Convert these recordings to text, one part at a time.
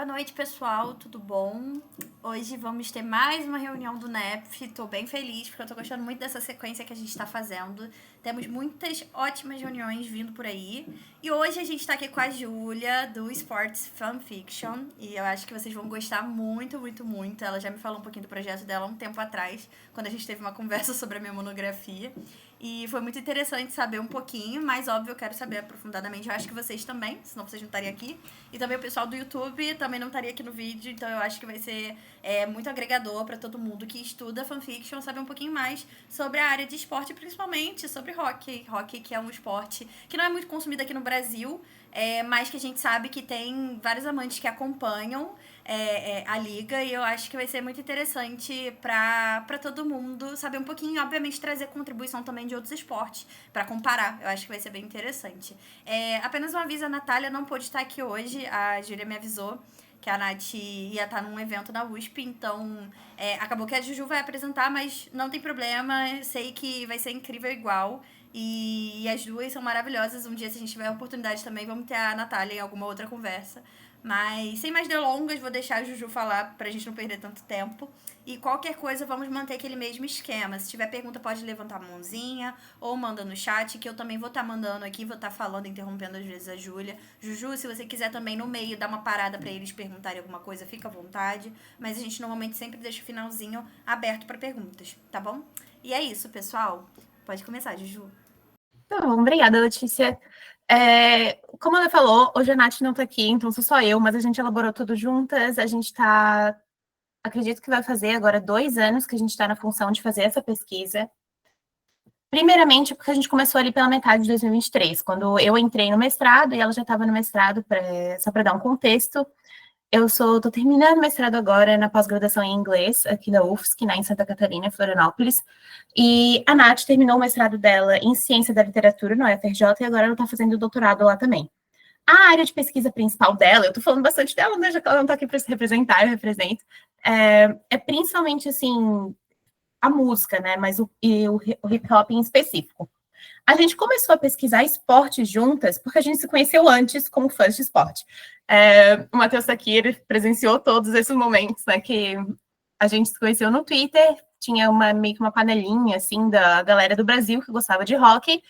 Boa noite, pessoal, tudo bom? Hoje vamos ter mais uma reunião do NEPF. Tô bem feliz porque eu tô gostando muito dessa sequência que a gente tá fazendo. Temos muitas ótimas reuniões vindo por aí. E hoje a gente tá aqui com a Júlia, do Sports Fanfiction. E eu acho que vocês vão gostar muito, muito, muito. Ela já me falou um pouquinho do projeto dela há um tempo atrás, quando a gente teve uma conversa sobre a minha monografia. E foi muito interessante saber um pouquinho, mas óbvio, eu quero saber aprofundadamente. Eu acho que vocês também, senão vocês não estariam aqui. E também o pessoal do YouTube também não estaria aqui no vídeo, então eu acho que vai ser muito agregador para todo mundo que estuda fanfiction saber um pouquinho mais sobre a área de esporte, principalmente sobre hockey. Hockey, que é um esporte que não é muito consumido aqui no Brasil, mas que a gente sabe que tem vários amantes que acompanham a liga, e eu acho que vai ser muito interessante para todo mundo saber um pouquinho, obviamente trazer contribuição também de outros esportes para comparar. Eu acho que vai ser bem interessante. Apenas um aviso, a Natália não pôde estar aqui hoje, a Júlia me avisou que a Nath ia estar num evento na USP, então acabou que a Juju vai apresentar, mas não tem problema, eu sei que vai ser incrível igual. E as duas são maravilhosas. Um dia, se a gente tiver a oportunidade também, vamos ter a Natália em alguma outra conversa. Mas, sem mais delongas, vou deixar a Juju falar pra gente não perder tanto tempo. E qualquer coisa, vamos manter aquele mesmo esquema. Se tiver pergunta, pode levantar a mãozinha ou manda no chat, que eu também vou estar mandando aqui, vou estar falando, interrompendo às vezes a Júlia. Juju, se você quiser também no meio dar uma parada pra eles perguntarem alguma coisa, fica à vontade. Mas a gente normalmente sempre deixa o finalzinho aberto pra perguntas, tá bom? E é isso, pessoal. Pode começar, Juju. Tá bom, obrigada, Letícia. Como ela falou, hoje a Nath não está aqui, então sou só eu, mas a gente elaborou tudo juntas. A gente está, acredito que vai fazer agora 2 anos que a gente está na função de fazer essa pesquisa. Primeiramente, porque a gente começou ali pela metade de 2023, quando eu entrei no mestrado e ela já estava no mestrado, só para dar um contexto. Eu estou terminando o mestrado agora na pós-graduação em inglês, aqui na UFSC, em Santa Catarina, Florianópolis. E a Nath terminou o mestrado dela em Ciência da Literatura, no UFRJ, e agora ela está fazendo doutorado lá também. A área de pesquisa principal dela, eu estou falando bastante dela, né, já que ela não está aqui para se representar, eu represento, principalmente, assim, a música, né, mas o hip-hop em específico. A gente começou a pesquisar esportes juntas porque a gente se conheceu antes como fãs de esporte. O Matheus está aqui, ele presenciou todos esses momentos, né, que a gente se conheceu no Twitter, tinha meio que uma panelinha, assim, da galera do Brasil que gostava de hockey,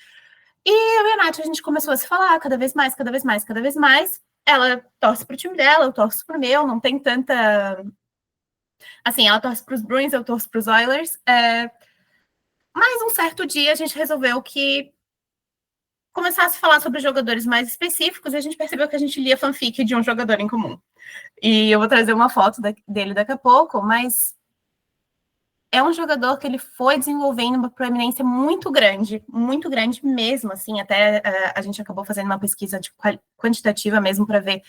e eu e a Nath, a gente começou a se falar cada vez mais, cada vez mais, cada vez mais. Ela torce pro time dela, eu torço pro meu, não tem tanta... Assim, ela torce pros Bruins, eu torço pros Oilers. Mas um certo dia a gente resolveu que começasse a falar sobre jogadores mais específicos, e a gente percebeu que a gente lia fanfic de um jogador em comum. E eu vou trazer uma foto dele daqui a pouco, mas é um jogador que ele foi desenvolvendo uma proeminência muito grande mesmo, assim, até a gente acabou fazendo uma pesquisa quantitativa mesmo para ver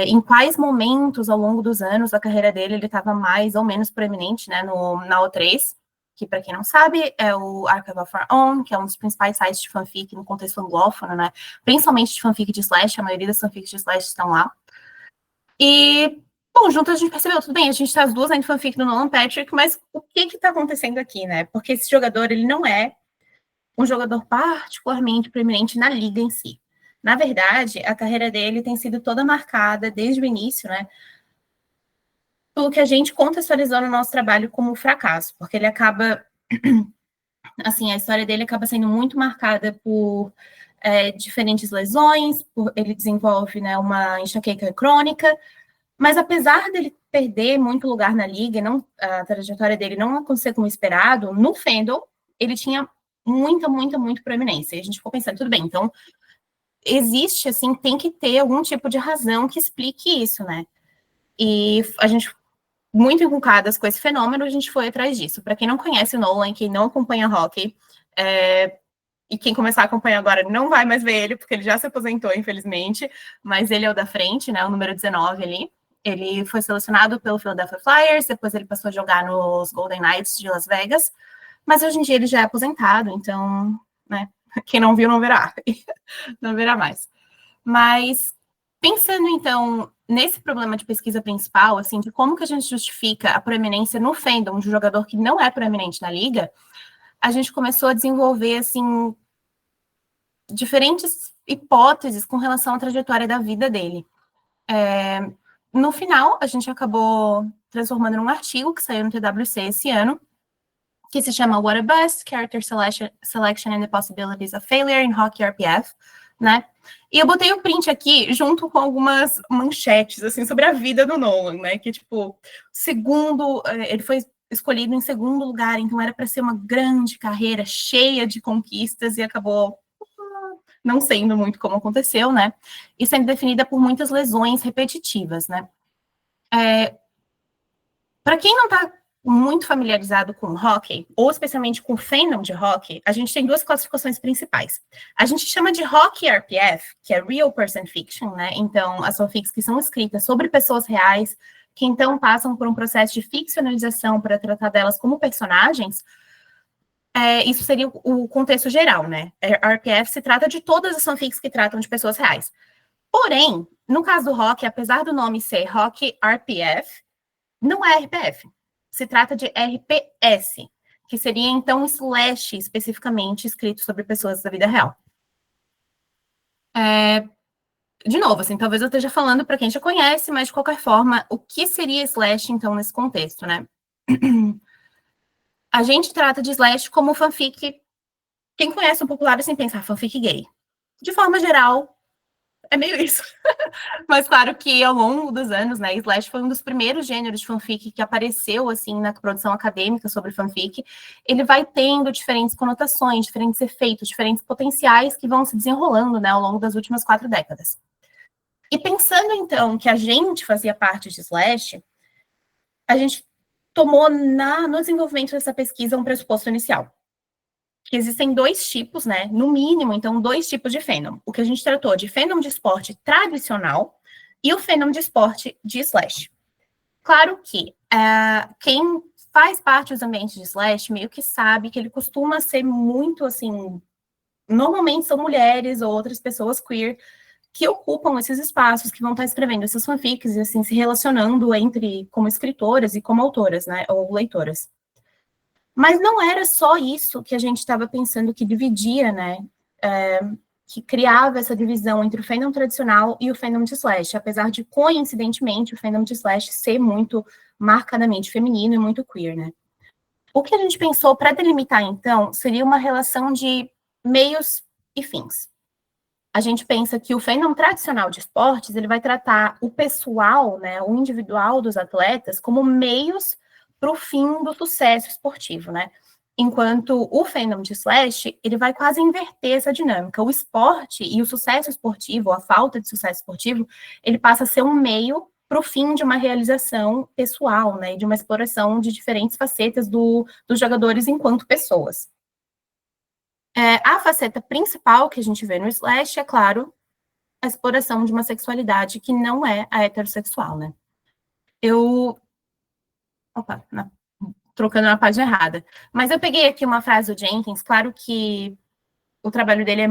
em quais momentos ao longo dos anos da carreira dele ele estava mais ou menos proeminente, né, na O3, que, para quem não sabe, é o Archive of Our Own, que é um dos principais sites de fanfic no contexto anglófono, né? Principalmente de fanfic de Slash, a maioria das fanfics de Slash estão lá. E, bom, juntas a gente percebeu, tudo bem, a gente tá as duas em fanfic do Nolan Patrick, mas o que tá acontecendo aqui, né? Porque esse jogador, ele não é um jogador particularmente proeminente na liga em si. Na verdade, a carreira dele tem sido toda marcada desde o início, né? Pelo que a gente contextualizou no nosso trabalho como fracasso, porque ele acaba, assim, a história dele acaba sendo muito marcada por diferentes lesões, ele desenvolve, né, uma enxaqueca crônica, mas apesar dele perder muito lugar na liga, a trajetória dele não acontecer como esperado, no Fandom, ele tinha muita proeminência. E a gente ficou pensando, tudo bem, então existe, assim, tem que ter algum tipo de razão que explique isso, né? E a gente, muito inculcadas com esse fenômeno, a gente foi atrás disso. Para quem não conhece o Nolan, quem não acompanha hockey, e quem começar a acompanhar agora não vai mais ver ele, porque ele já se aposentou, infelizmente, mas ele é o da frente, né, o número 19 ali. Ele foi selecionado pelo Philadelphia Flyers, depois ele passou a jogar nos Golden Knights de Las Vegas, mas hoje em dia ele já é aposentado, então, né, quem não viu não verá, não verá mais. Mas, pensando então nesse problema de pesquisa principal, assim, de como que a gente justifica a proeminência no fandom de um jogador que não é proeminente na liga, a gente começou a desenvolver, assim, diferentes hipóteses com relação à trajetória da vida dele. no final, a gente acabou transformando num artigo que saiu no TWC esse ano, que se chama What a Bust, Character Selection and the Possibilities of Failure in Hockey RPF, né? E eu botei o print aqui junto com algumas manchetes, assim, sobre a vida do Nolan, né? Que, tipo, ele foi escolhido em segundo lugar, então era para ser uma grande carreira cheia de conquistas e acabou não sendo muito como aconteceu, né? E sendo definida por muitas lesões repetitivas, né? Para quem não está muito familiarizado com hockey, ou especialmente com o fandom de hockey, a gente tem duas classificações principais. A gente chama de Hockey RPF, que é Real Person Fiction, né? Então, as fanfics que são escritas sobre pessoas reais, que então passam por um processo de ficcionalização para tratar delas como personagens. Isso seria o contexto geral, né? RPF se trata de todas as fanfics que tratam de pessoas reais. Porém, no caso do hockey, apesar do nome ser Hockey RPF, não é RPF. Se trata de RPS, que seria, então, um slash especificamente escrito sobre pessoas da vida real. De novo, assim, talvez eu esteja falando para quem já conhece, mas, de qualquer forma, o que seria slash, então, nesse contexto, né? A gente trata de slash como fanfic. Quem conhece o popular, assim, pensa, fanfic gay. De forma geral, é meio isso. Mas claro que ao longo dos anos, né, slash foi um dos primeiros gêneros de fanfic que apareceu, assim, na produção acadêmica sobre fanfic. Ele vai tendo diferentes conotações, diferentes efeitos, diferentes potenciais que vão se desenrolando, né, ao longo das últimas 4 décadas. E pensando, então, que a gente fazia parte de slash, a gente tomou no desenvolvimento dessa pesquisa um pressuposto inicial. Que existem 2 tipos, né? No mínimo, então, 2 tipos de fandom. O que a gente tratou de fandom de esporte tradicional e o fandom de esporte de slash. Claro que quem faz parte dos ambientes de slash meio que sabe que ele costuma ser muito, assim, normalmente são mulheres ou outras pessoas queer que ocupam esses espaços, que vão estar escrevendo essas fanfics e, assim, se relacionando entre como escritoras e como autoras, né? Ou leitoras. Mas não era só isso que a gente estava pensando que dividia, né? Que criava essa divisão entre o fandom tradicional e o fandom de slash, apesar de, coincidentemente, o fandom de slash ser muito marcadamente feminino e muito queer, né? O que a gente pensou para delimitar, então, seria uma relação de meios e fins. A gente pensa que o fandom tradicional de esportes, ele vai tratar o pessoal, né, o individual dos atletas, como meios para o fim do sucesso esportivo, né? Enquanto o fandom de slash, ele vai quase inverter essa dinâmica. O esporte e o sucesso esportivo, a falta de sucesso esportivo, ele passa a ser um meio para o fim de uma realização pessoal, né? De uma exploração de diferentes facetas dos jogadores enquanto pessoas. A faceta principal que a gente vê no slash é, claro, a exploração de uma sexualidade que não é a heterossexual, né? Opa, trocando na página errada. Mas eu peguei aqui uma frase do Jenkins, claro que o trabalho dele é,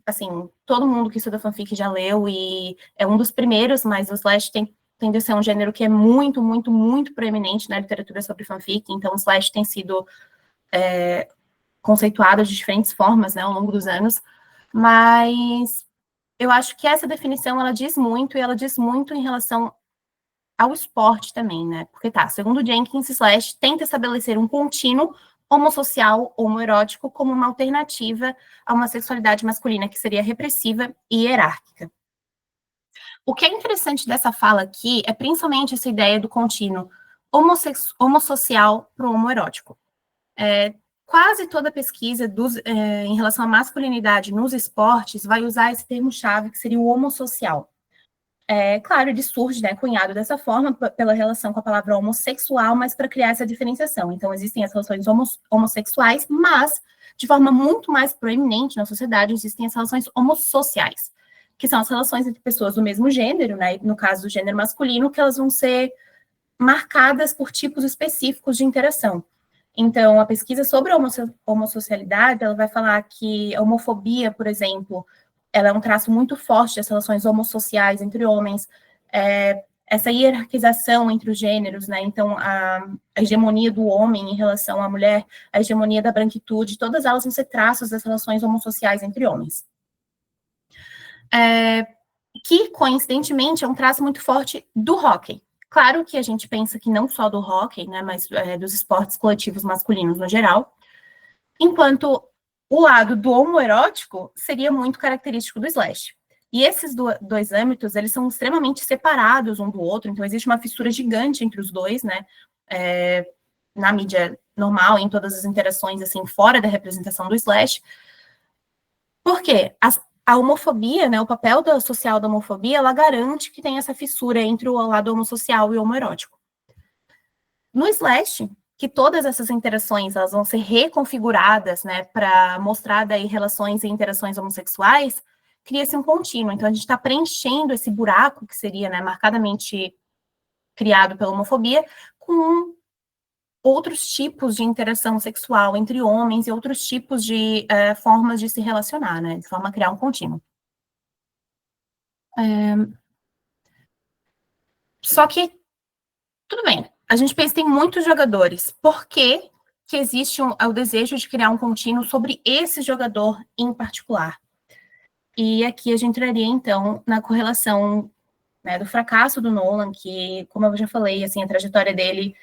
assim, todo mundo que estuda fanfic já leu e é um dos primeiros, mas o slash tende a ser um gênero que é muito, muito, muito proeminente na literatura sobre fanfic, então o slash tem sido conceituado de diferentes formas, né, ao longo dos anos, mas eu acho que essa definição, ela diz muito, e ela diz muito em relação ao esporte também, né, porque segundo Jenkins, slash tenta estabelecer um contínuo homossocial, homoerótico, como uma alternativa a uma sexualidade masculina que seria repressiva e hierárquica. O que é interessante dessa fala aqui é principalmente essa ideia do contínuo homossocial para o homoerótico. Quase toda pesquisa em relação à masculinidade nos esportes vai usar esse termo-chave, que seria o homossocial. Claro, ele surge, né, cunhado dessa forma, pela relação com a palavra homossexual, mas para criar essa diferenciação. Então, existem as relações homossexuais, mas, de forma muito mais proeminente na sociedade, existem as relações homossociais, que são as relações entre pessoas do mesmo gênero, né, no caso do gênero masculino, que elas vão ser marcadas por tipos específicos de interação. Então, a pesquisa sobre a homossocialidade, ela vai falar que a homofobia, por exemplo, ela é um traço muito forte das relações homossociais entre homens, essa hierarquização entre os gêneros, né? Então, a hegemonia do homem em relação à mulher, a hegemonia da branquitude, todas elas vão ser traços das relações homossociais entre homens. que, coincidentemente, é um traço muito forte do hóquei. Claro que a gente pensa que não só do hóquei, né, mas dos esportes coletivos masculinos no geral, enquanto o lado do homoerótico seria muito característico do slash. E esses dois âmbitos, eles são extremamente separados um do outro, então existe uma fissura gigante entre os dois, né, na mídia normal, em todas as interações, assim, fora da representação do slash. Por quê? A homofobia, né, o papel social da homofobia, ela garante que tem essa fissura entre o lado homossocial e o homoerótico. No slash, que todas essas interações elas vão ser reconfiguradas, né, para mostrar daí relações e interações homossexuais, cria-se um contínuo. Então, a gente está preenchendo esse buraco que seria, né, marcadamente criado pela homofobia com outros tipos de interação sexual entre homens e outros tipos de formas de se relacionar, né, de forma a criar um contínuo. Só que, tudo bem, a gente pensa que tem muitos jogadores. Por que existe o desejo de criar um contínuo sobre esse jogador em particular? E aqui a gente entraria, então, na correlação, né, do fracasso do Nolan, que, como eu já falei, assim, a trajetória dele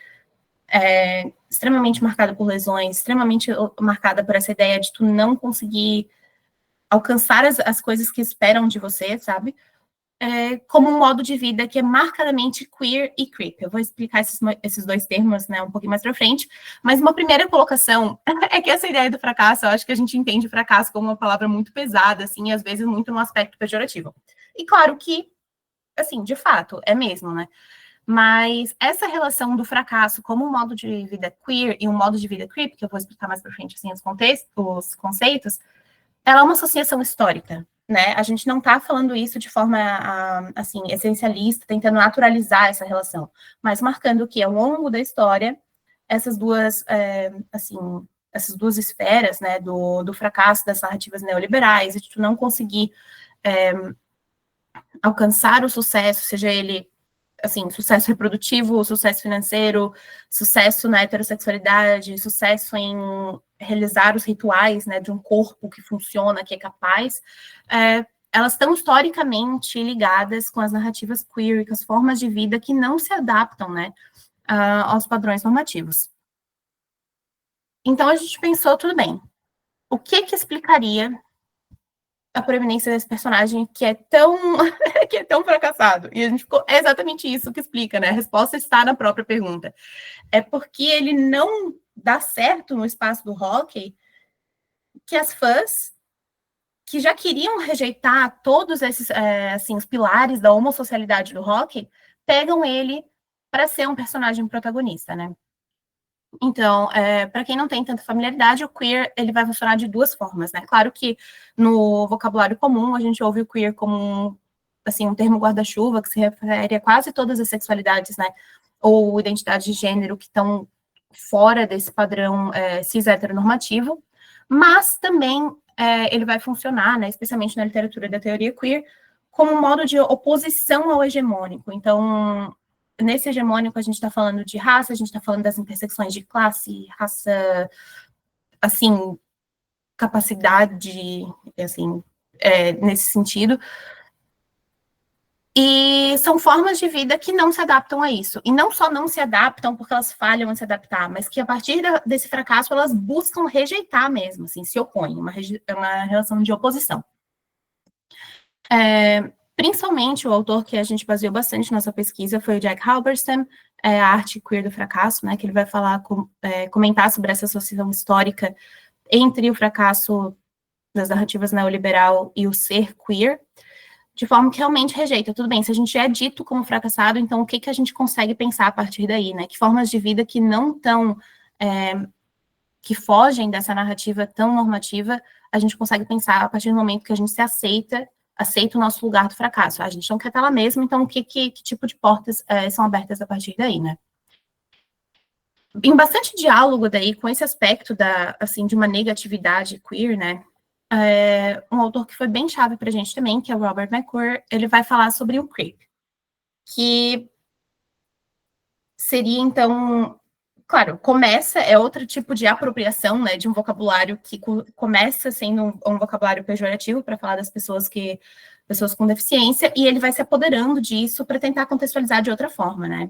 é extremamente marcada por lesões, extremamente marcada por essa ideia de tu não conseguir alcançar as coisas que esperam de você, sabe? Como um modo de vida que é marcadamente queer e creep. Eu vou explicar esses dois termos, né, um pouquinho mais para frente, mas uma primeira colocação é que essa ideia do fracasso, eu acho que a gente entende fracasso como uma palavra muito pesada, assim, e às vezes muito no aspecto pejorativo. E claro que, assim, de fato, é mesmo, né? Mas essa relação do fracasso como um modo de vida queer e um modo de vida creep, que eu vou explicar mais para frente, assim, os conceitos, ela é uma associação histórica, né? A gente não está falando isso de forma, assim, essencialista, tentando naturalizar essa relação, mas marcando que, ao longo da história, essas duas, assim, essas duas esferas, né, do fracasso das narrativas neoliberais, e de tu não conseguir alcançar o sucesso, seja ele, assim, sucesso reprodutivo, sucesso financeiro, sucesso na heterossexualidade, sucesso em realizar os rituais, né, de um corpo que funciona, que é capaz, elas estão historicamente ligadas com as narrativas queer, com as formas de vida que não se adaptam, né, aos padrões normativos. Então, a gente pensou, tudo bem, o que explicaria a proeminência desse personagem que é tão que é tão fracassado? E a gente ficou, é exatamente isso que explica, né? A resposta está na própria pergunta. É porque ele não dá certo no espaço do hóquei que as fãs que já queriam rejeitar todos esses, assim, os pilares da homossocialidade do hóquei, pegam ele para ser um personagem protagonista, né? Então, para quem não tem tanta familiaridade, o queer ele vai funcionar de duas formas, né? Claro que no vocabulário comum a gente ouve o queer como um termo guarda-chuva que se refere a quase todas as sexualidades, né? Ou identidades de gênero que estão fora desse padrão cis heteronormativo, mas também ele vai funcionar, né? Especialmente na literatura da teoria queer, como um modo de oposição ao hegemônico. Então, nesse hegemônico, a gente está falando de raça, a gente está falando das intersecções de classe, raça, assim, capacidade, assim, nesse sentido. E são formas de vida que não se adaptam a isso. E não só não se adaptam porque elas falham em se adaptar, mas que a partir desse fracasso elas buscam rejeitar mesmo, assim, se opõem, uma relação de oposição. Principalmente o autor que a gente baseou bastante nossa pesquisa foi o Jack Halberstam, a arte queer do fracasso, né, que ele vai falar, comentar sobre essa associação histórica entre o fracasso das narrativas neoliberal e o ser queer, de forma que realmente rejeita. Tudo bem, se a gente é dito como fracassado, então o que a gente consegue pensar a partir daí, né? Que formas de vida que não estão, que fogem dessa narrativa tão normativa, a gente consegue pensar a partir do momento que a gente se aceita o nosso lugar do fracasso. A gente não quer estar lá mesmo, então que tipo de portas são abertas a partir daí, né? Em bastante diálogo daí com esse aspecto de uma negatividade queer, né? Um autor que foi bem chave pra gente também, que é o Robert McClure, ele vai falar sobre o creep, que seria, então, claro, é outro tipo de apropriação, né, de um vocabulário que começa sendo um vocabulário pejorativo para falar das pessoas que pessoas com deficiência, e ele vai se apoderando disso para tentar contextualizar de outra forma, né?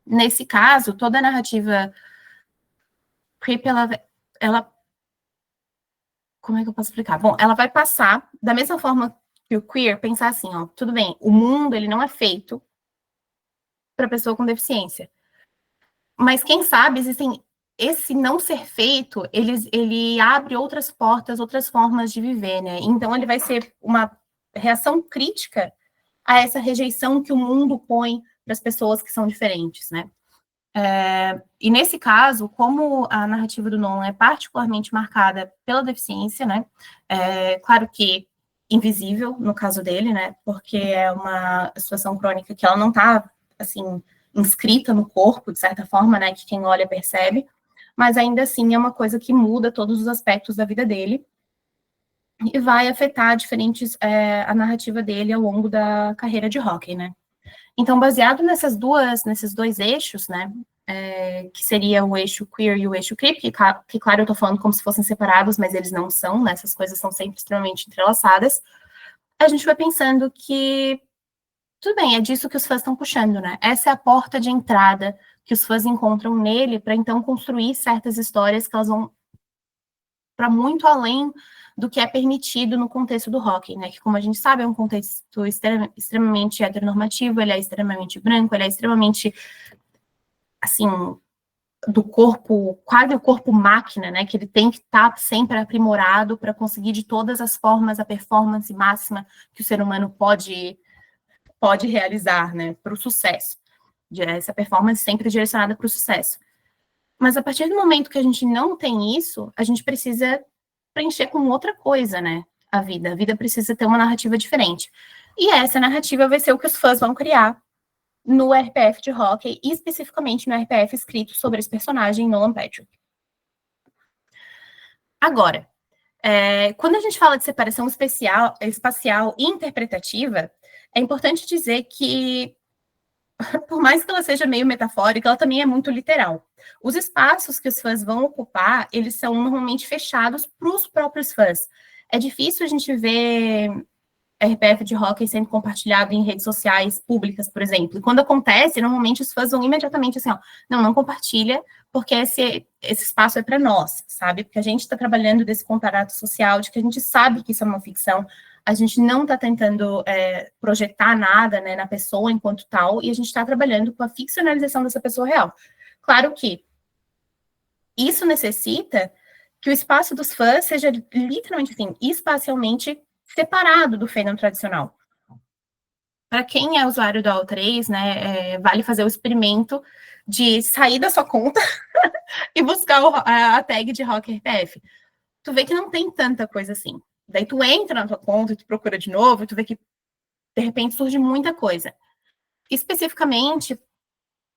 Nesse caso, toda a narrativa creep, ela... Como é que eu posso explicar? Bom, ela vai passar, da mesma forma que o queer, pensar assim, ó, tudo bem, o mundo, ele não é feito para pessoa com deficiência. Mas quem sabe, existem, esse não ser feito, ele abre outras portas, outras formas de viver, né? Então, ele vai ser uma reação crítica a essa rejeição que o mundo põe para as pessoas que são diferentes, né? E nesse caso, como a narrativa do Nolan é particularmente marcada pela deficiência, né? Claro que invisível, no caso dele, né? Porque é uma situação crônica que ela não está, assim, inscrita no corpo, de certa forma, né? Que quem olha percebe, mas ainda assim é uma coisa que muda todos os aspectos da vida dele e vai afetar a narrativa dele ao longo da carreira de hockey, né? Então, baseado nesses dois eixos, né, que seria o eixo queer e o eixo creep, que claro, eu tô falando como se fossem separados, mas eles não são, né, essas coisas são sempre extremamente entrelaçadas, a gente vai pensando que, tudo bem, é disso que os fãs estão puxando, né, essa é a porta de entrada que os fãs encontram nele para então construir certas histórias que elas vão para muito além do que é permitido no contexto do hockey, né? Que, como a gente sabe, é um contexto extremamente heteronormativo, ele é extremamente branco, ele é extremamente, assim, do corpo, quase o corpo máquina, né? Que ele tem que estar sempre aprimorado para conseguir de todas as formas a performance máxima que o ser humano pode realizar, né? Para o sucesso. Essa performance sempre direcionada para o sucesso. Mas a partir do momento que a gente não tem isso, a gente precisa preencher com outra coisa, né? A vida precisa ter uma narrativa diferente. E essa narrativa vai ser o que os fãs vão criar no RPF de hockey, e especificamente no RPF escrito sobre esse personagem, Nolan Patrick. Agora, quando a gente fala de separação espacial e interpretativa, é importante dizer que, por mais que ela seja meio metafórica, ela também é muito literal. Os espaços que os fãs vão ocupar, eles são normalmente fechados para os próprios fãs. É difícil a gente ver RPF de hockey sendo compartilhado em redes sociais públicas, por exemplo. E quando acontece, normalmente os fãs vão imediatamente assim, ó, não compartilha, porque esse espaço é para nós, sabe? Porque a gente está trabalhando desse contrato social, de que a gente sabe que isso é uma ficção, a gente não está tentando projetar nada, né, na pessoa enquanto tal, e a gente está trabalhando com a ficcionalização dessa pessoa real. Claro que isso necessita que o espaço dos fãs seja literalmente, assim, espacialmente separado do fandom tradicional. Para quem é usuário do AO3, né, vale fazer o experimento de sair da sua conta e buscar a tag de Rock RPF. Tu vê que não tem tanta coisa assim. Daí tu entra na tua conta, tu procura de novo, e tu vê que, de repente, surge muita coisa. Especificamente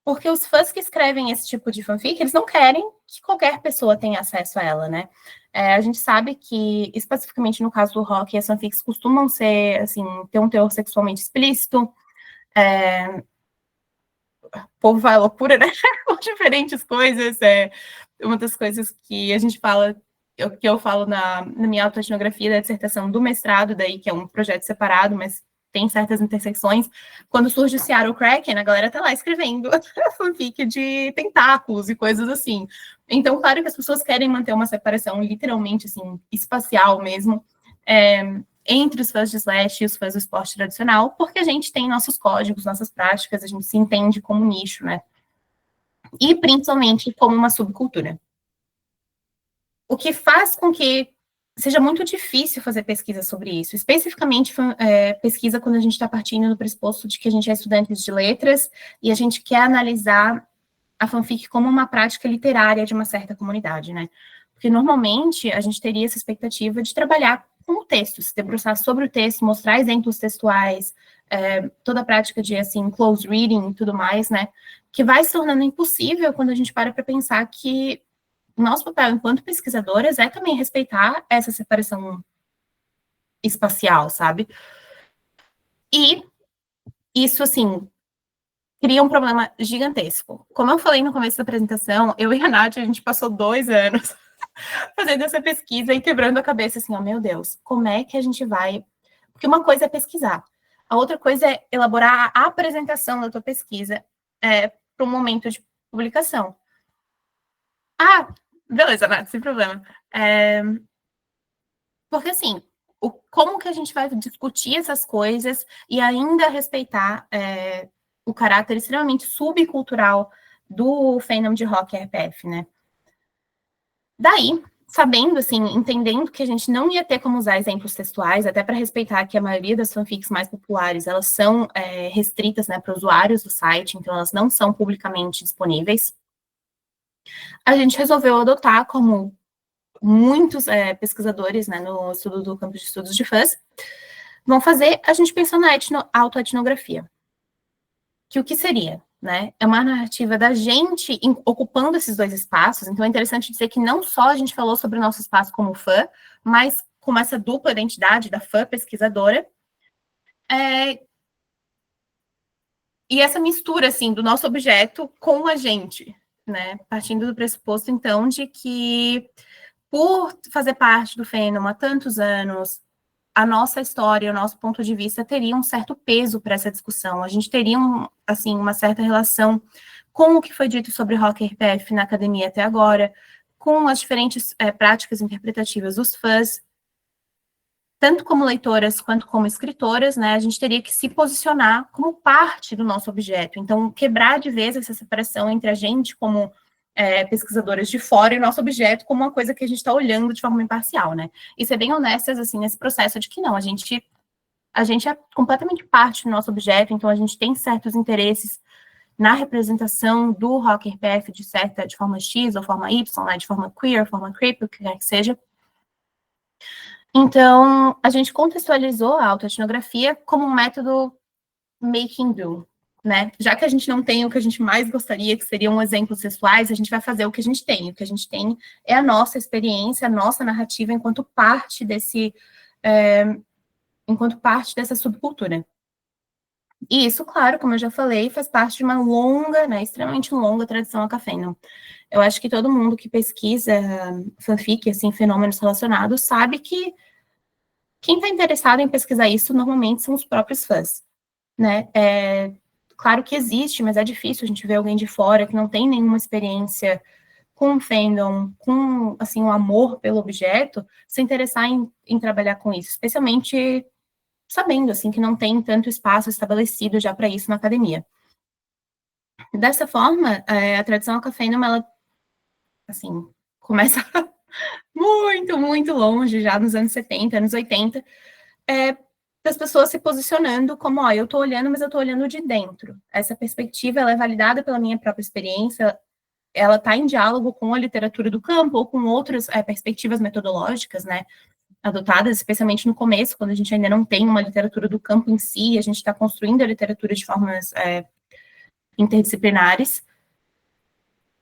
porque os fãs que escrevem esse tipo de fanfic, eles não querem que qualquer pessoa tenha acesso a ela, né? A gente sabe que, especificamente no caso do rock, as fanfics costumam ser, assim, ter um teor sexualmente explícito. O povo vai à loucura, né? Com diferentes coisas. Uma das coisas que a gente fala, que eu falo na minha autoetnografia da dissertação do mestrado, daí, que é um projeto separado, mas tem certas intersecções. Quando surge o Seattle Kraken, a galera tá lá escrevendo fanfic de tentáculos e coisas assim. Então, claro que as pessoas querem manter uma separação literalmente, assim, espacial mesmo, entre os fãs de slash e os fãs do esporte tradicional, porque a gente tem nossos códigos, nossas práticas, a gente se entende como nicho, né? E principalmente como uma subcultura. O que faz com que seja muito difícil fazer pesquisa sobre isso, especificamente pesquisa quando a gente está partindo do pressuposto de que a gente é estudante de letras e a gente quer analisar a fanfic como uma prática literária de uma certa comunidade, né? Porque normalmente a gente teria essa expectativa de trabalhar com o texto, se debruçar sobre o texto, mostrar exemplos textuais, toda a prática de, assim, close reading e tudo mais, né? Que vai se tornando impossível quando a gente para pensar que nosso papel enquanto pesquisadoras é também respeitar essa separação espacial, sabe? E isso, assim, cria um problema gigantesco. Como eu falei no começo da apresentação, eu e a Nath, a gente passou 2 anos fazendo essa pesquisa e quebrando a cabeça, assim, ó, meu Deus, como é que a gente vai Porque uma coisa é pesquisar, a outra coisa é elaborar a apresentação da tua pesquisa para um momento de publicação. Ah, beleza, Nath, sem problema. Porque, assim, como que a gente vai discutir essas coisas e ainda respeitar o caráter extremamente subcultural do fandom de rock RPF, né? Daí, sabendo, assim, entendendo que a gente não ia ter como usar exemplos textuais, até para respeitar que a maioria das fanfics mais populares, elas são restritas, né, para usuários do site, então elas não são publicamente disponíveis, a gente resolveu adotar, como muitos pesquisadores, né, no estudo do campo de estudos de fãs, vão fazer, a gente pensou na autoetnografia. Que o que seria? Né? É uma narrativa da gente ocupando esses dois espaços, então é interessante dizer que não só a gente falou sobre o nosso espaço como fã, mas com essa dupla identidade da fã pesquisadora, e essa mistura, assim, do nosso objeto com a gente, né? Partindo do pressuposto, então, de que por fazer parte do fandom há tantos anos, a nossa história, o nosso ponto de vista teria um certo peso para essa discussão. A gente teria, assim, uma certa relação com o que foi dito sobre rock RPF na academia até agora, com as diferentes práticas interpretativas dos fãs, tanto como leitoras quanto como escritoras, né? A gente teria que se posicionar como parte do nosso objeto. Então, quebrar de vez essa separação entre a gente como pesquisadoras de fora e o nosso objeto como uma coisa que a gente está olhando de forma imparcial, né? E ser bem honestas, assim, nesse processo de que não, a gente é completamente parte do nosso objeto, então a gente tem certos interesses na representação do rock RPF de forma X ou forma Y, né, de forma queer, forma creep, o que quer que seja. Então, a gente contextualizou a autoetnografia como um método making do, né? Já que a gente não tem o que a gente mais gostaria, que seriam exemplos sexuais, a gente vai fazer o que a gente tem. O que a gente tem é a nossa experiência, a nossa narrativa enquanto parte dessa subcultura. E isso, claro, como eu já falei, faz parte de uma longa, né, extremamente longa tradição a cafeno. Eu acho que todo mundo que pesquisa fanfic, assim, fenômenos relacionados, sabe que quem está interessado em pesquisar isso normalmente são os próprios fãs, né? Claro que existe, mas é difícil a gente ver alguém de fora que não tem nenhuma experiência com fandom, com, assim, um amor pelo objeto, se interessar em trabalhar com isso, especialmente sabendo, assim, que não tem tanto espaço estabelecido já para isso na academia. Dessa forma, a tradição Caféinum, ela, assim, começa muito, muito longe, já nos anos 70, anos 80, das pessoas se posicionando como, ó, eu tô olhando, mas eu tô olhando de dentro. Essa perspectiva, ela é validada pela minha própria experiência, ela tá em diálogo com a literatura do campo ou com outras perspectivas metodológicas, né, adotadas, especialmente no começo, quando a gente ainda não tem uma literatura do campo em si, a gente está construindo a literatura de formas interdisciplinares,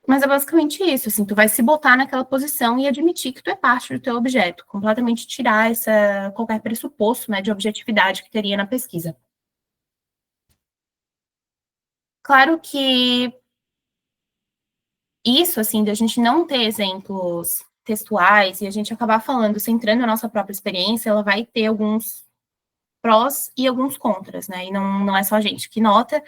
mas é basicamente isso, assim, tu vai se botar naquela posição e admitir que tu é parte do teu objeto, completamente tirar qualquer pressuposto, né, de objetividade que teria na pesquisa. Claro que isso, assim, da gente não ter exemplos textuais e a gente acabar falando, centrando a nossa própria experiência, ela vai ter alguns prós e alguns contras, né? E não é só a gente que nota.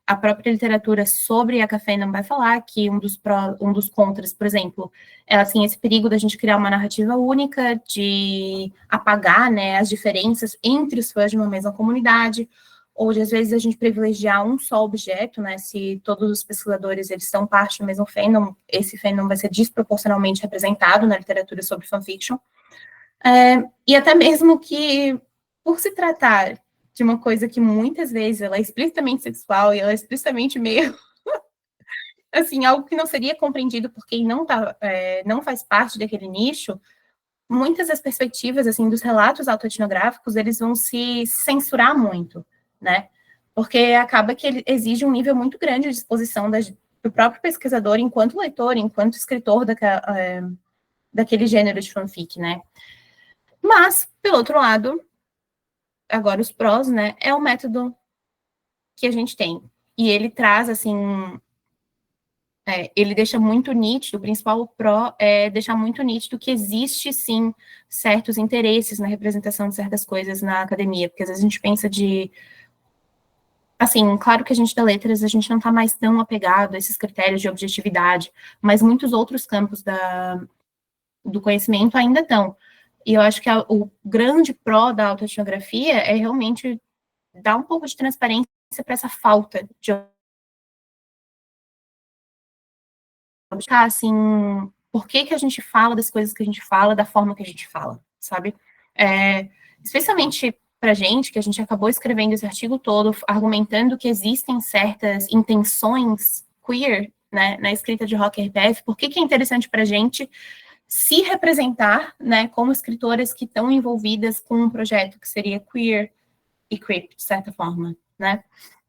A própria literatura sobre a cafeína vai falar que um dos contras, por exemplo, é assim, esse perigo da gente criar uma narrativa única, de apagar, né, as diferenças entre os fãs de uma mesma comunidade, ou de, às vezes, a gente privilegiar um só objeto, né? Se todos os pesquisadores eles são parte do mesmo fandom, esse fandom vai ser desproporcionalmente representado na literatura sobre fanfiction. E até mesmo que, por se tratar de uma coisa que muitas vezes ela é explicitamente sexual e ela é explicitamente meio, assim, algo que não seria compreendido por quem não faz parte daquele nicho, muitas das perspectivas, assim, dos relatos autoetnográficos, eles vão se censurar muito, né? Porque acaba que ele exige um nível muito grande de exposição do próprio pesquisador enquanto leitor, enquanto escritor daquele gênero de fanfic, né? Mas, pelo outro lado, agora os prós, né, é o método que a gente tem. E ele traz, assim, ele deixa muito nítido, o principal pró é deixar muito nítido que existe, sim, certos interesses na representação de certas coisas na academia, porque às vezes a gente pensa de... Assim, claro que a gente da letras, a gente não está mais tão apegado a esses critérios de objetividade, mas muitos outros campos do conhecimento ainda estão. E eu acho que o grande pró da autoetnografia é realmente dar um pouco de transparência para essa falta de buscar, assim, por que a gente fala das coisas que a gente fala, da forma que a gente fala, sabe? Especialmente para gente, que a gente acabou escrevendo esse artigo todo, argumentando que existem certas intenções queer, né, na escrita de Rock RPF, por que é interessante para a gente se representar, né, como escritoras que estão envolvidas com um projeto que seria queer e creep, de certa forma, né?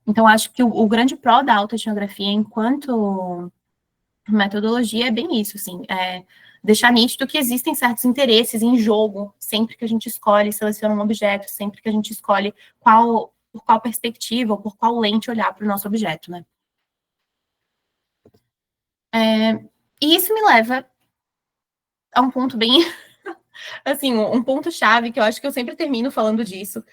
Então, acho que o grande pró da autoetnografia enquanto metodologia é bem isso, assim, deixar nítido que existem certos interesses em jogo, sempre que a gente escolhe, seleciona um objeto, sempre que a gente escolhe por qual perspectiva ou por qual lente olhar para o nosso objeto, né? E isso me leva a um ponto bem, assim, um ponto-chave, que eu acho que eu sempre termino falando disso,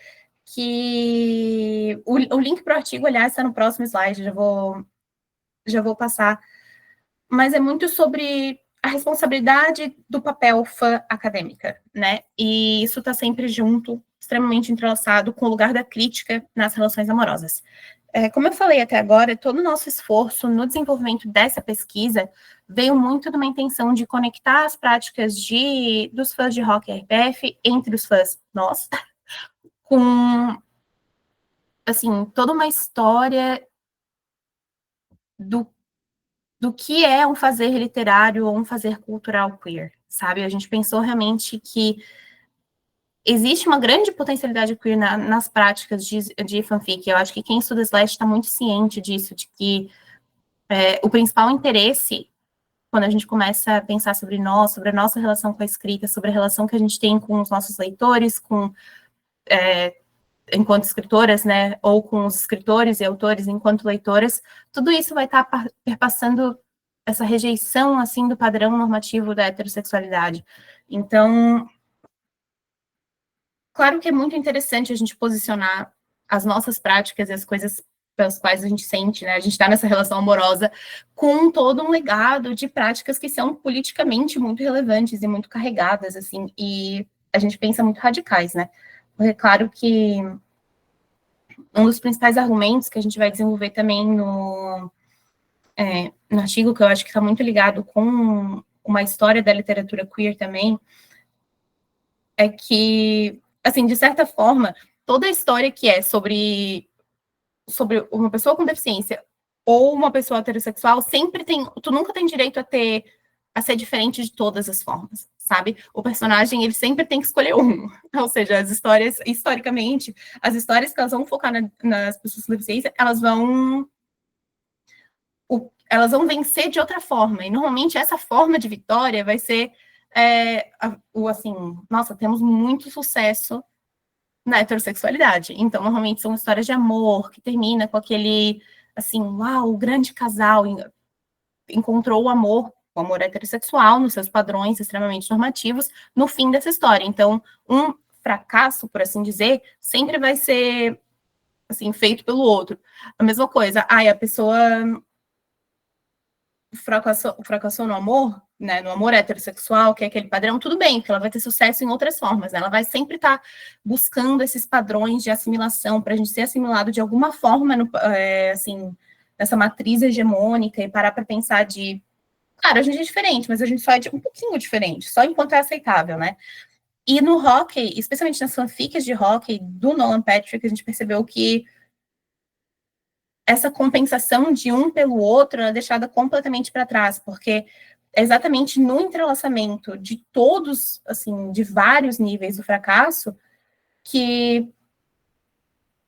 que o link para o artigo, aliás, está no próximo slide, já vou passar, mas é muito sobre a responsabilidade do papel fã acadêmica, né? E isso está sempre junto, extremamente entrelaçado com o lugar da crítica nas relações amorosas. Como eu falei até agora, todo o nosso esforço no desenvolvimento dessa pesquisa veio muito de uma intenção de conectar as práticas dos fãs de rock RPF entre os fãs nós, com, assim, toda uma história do que é um fazer literário ou um fazer cultural queer, sabe? A gente pensou realmente que existe uma grande potencialidade queer nas práticas de fanfic. Eu acho que quem estuda Slash está muito ciente disso, de que o principal interesse, quando a gente começa a pensar sobre nós, sobre a nossa relação com a escrita, sobre a relação que a gente tem com os nossos leitores, enquanto escritoras, né, ou com os escritores e autores enquanto leitoras, tudo isso vai estar perpassando essa rejeição, assim, do padrão normativo da heterossexualidade. Então, claro que é muito interessante a gente posicionar as nossas práticas e as coisas pelas quais a gente sente, né, a gente está nessa relação amorosa com todo um legado de práticas que são politicamente muito relevantes e muito carregadas, assim, e a gente pensa muito radicais, né, porque claro que um dos principais argumentos que a gente vai desenvolver também no artigo, que eu acho que está muito ligado com uma história da literatura queer também, é que, assim, de certa forma, toda a história que é sobre uma pessoa com deficiência ou uma pessoa heterossexual, tu nunca tem direito a ser diferente de todas as formas, sabe? O personagem, ele sempre tem que escolher um. Ou seja, as histórias, historicamente, as histórias que elas vão focar nas pessoas com deficiência, elas vão vencer de outra forma. E, normalmente, essa forma de vitória vai ser assim, nossa, temos muito sucesso na heterossexualidade. Então, normalmente, são histórias de amor, que termina com aquele, assim, uau, o grande casal encontrou o amor heterossexual, nos seus padrões extremamente normativos, no fim dessa história. Então, um fracasso, por assim dizer, sempre vai ser, assim, feito pelo outro. A mesma coisa, a pessoa fracassou no amor, né, no amor heterossexual, que é aquele padrão, tudo bem, porque ela vai ter sucesso em outras formas, né, ela vai sempre estar buscando esses padrões de assimilação, para a gente ser assimilado de alguma forma, assim, nessa matriz hegemônica, e parar para pensar claro, a gente é diferente, mas a gente só é um pouquinho diferente, só enquanto é aceitável, né. E no hockey, especialmente nas fanfics de hockey do Nolan Patrick, a gente percebeu que essa compensação de um pelo outro é deixada completamente para trás, porque é exatamente no entrelaçamento de todos, assim, de vários níveis do fracasso, que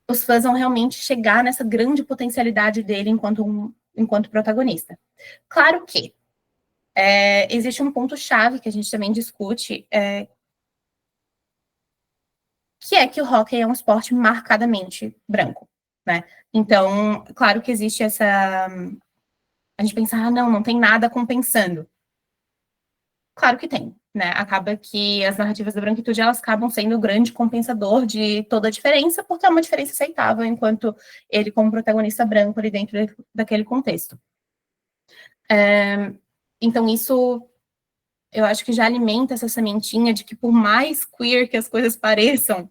os fãs vão realmente chegar nessa grande potencialidade dele enquanto protagonista. Claro que existe um ponto-chave que a gente também discute, que é que o hóquei é um esporte marcadamente branco, né? Então, claro que existe a gente pensa, não tem nada compensando. Claro que tem, né? Acaba que as narrativas da branquitude, elas acabam sendo o grande compensador de toda a diferença, porque é uma diferença aceitável, enquanto ele, como protagonista branco, ali dentro daquele contexto. Então, isso, eu acho que já alimenta essa sementinha de que, por mais queer que as coisas pareçam,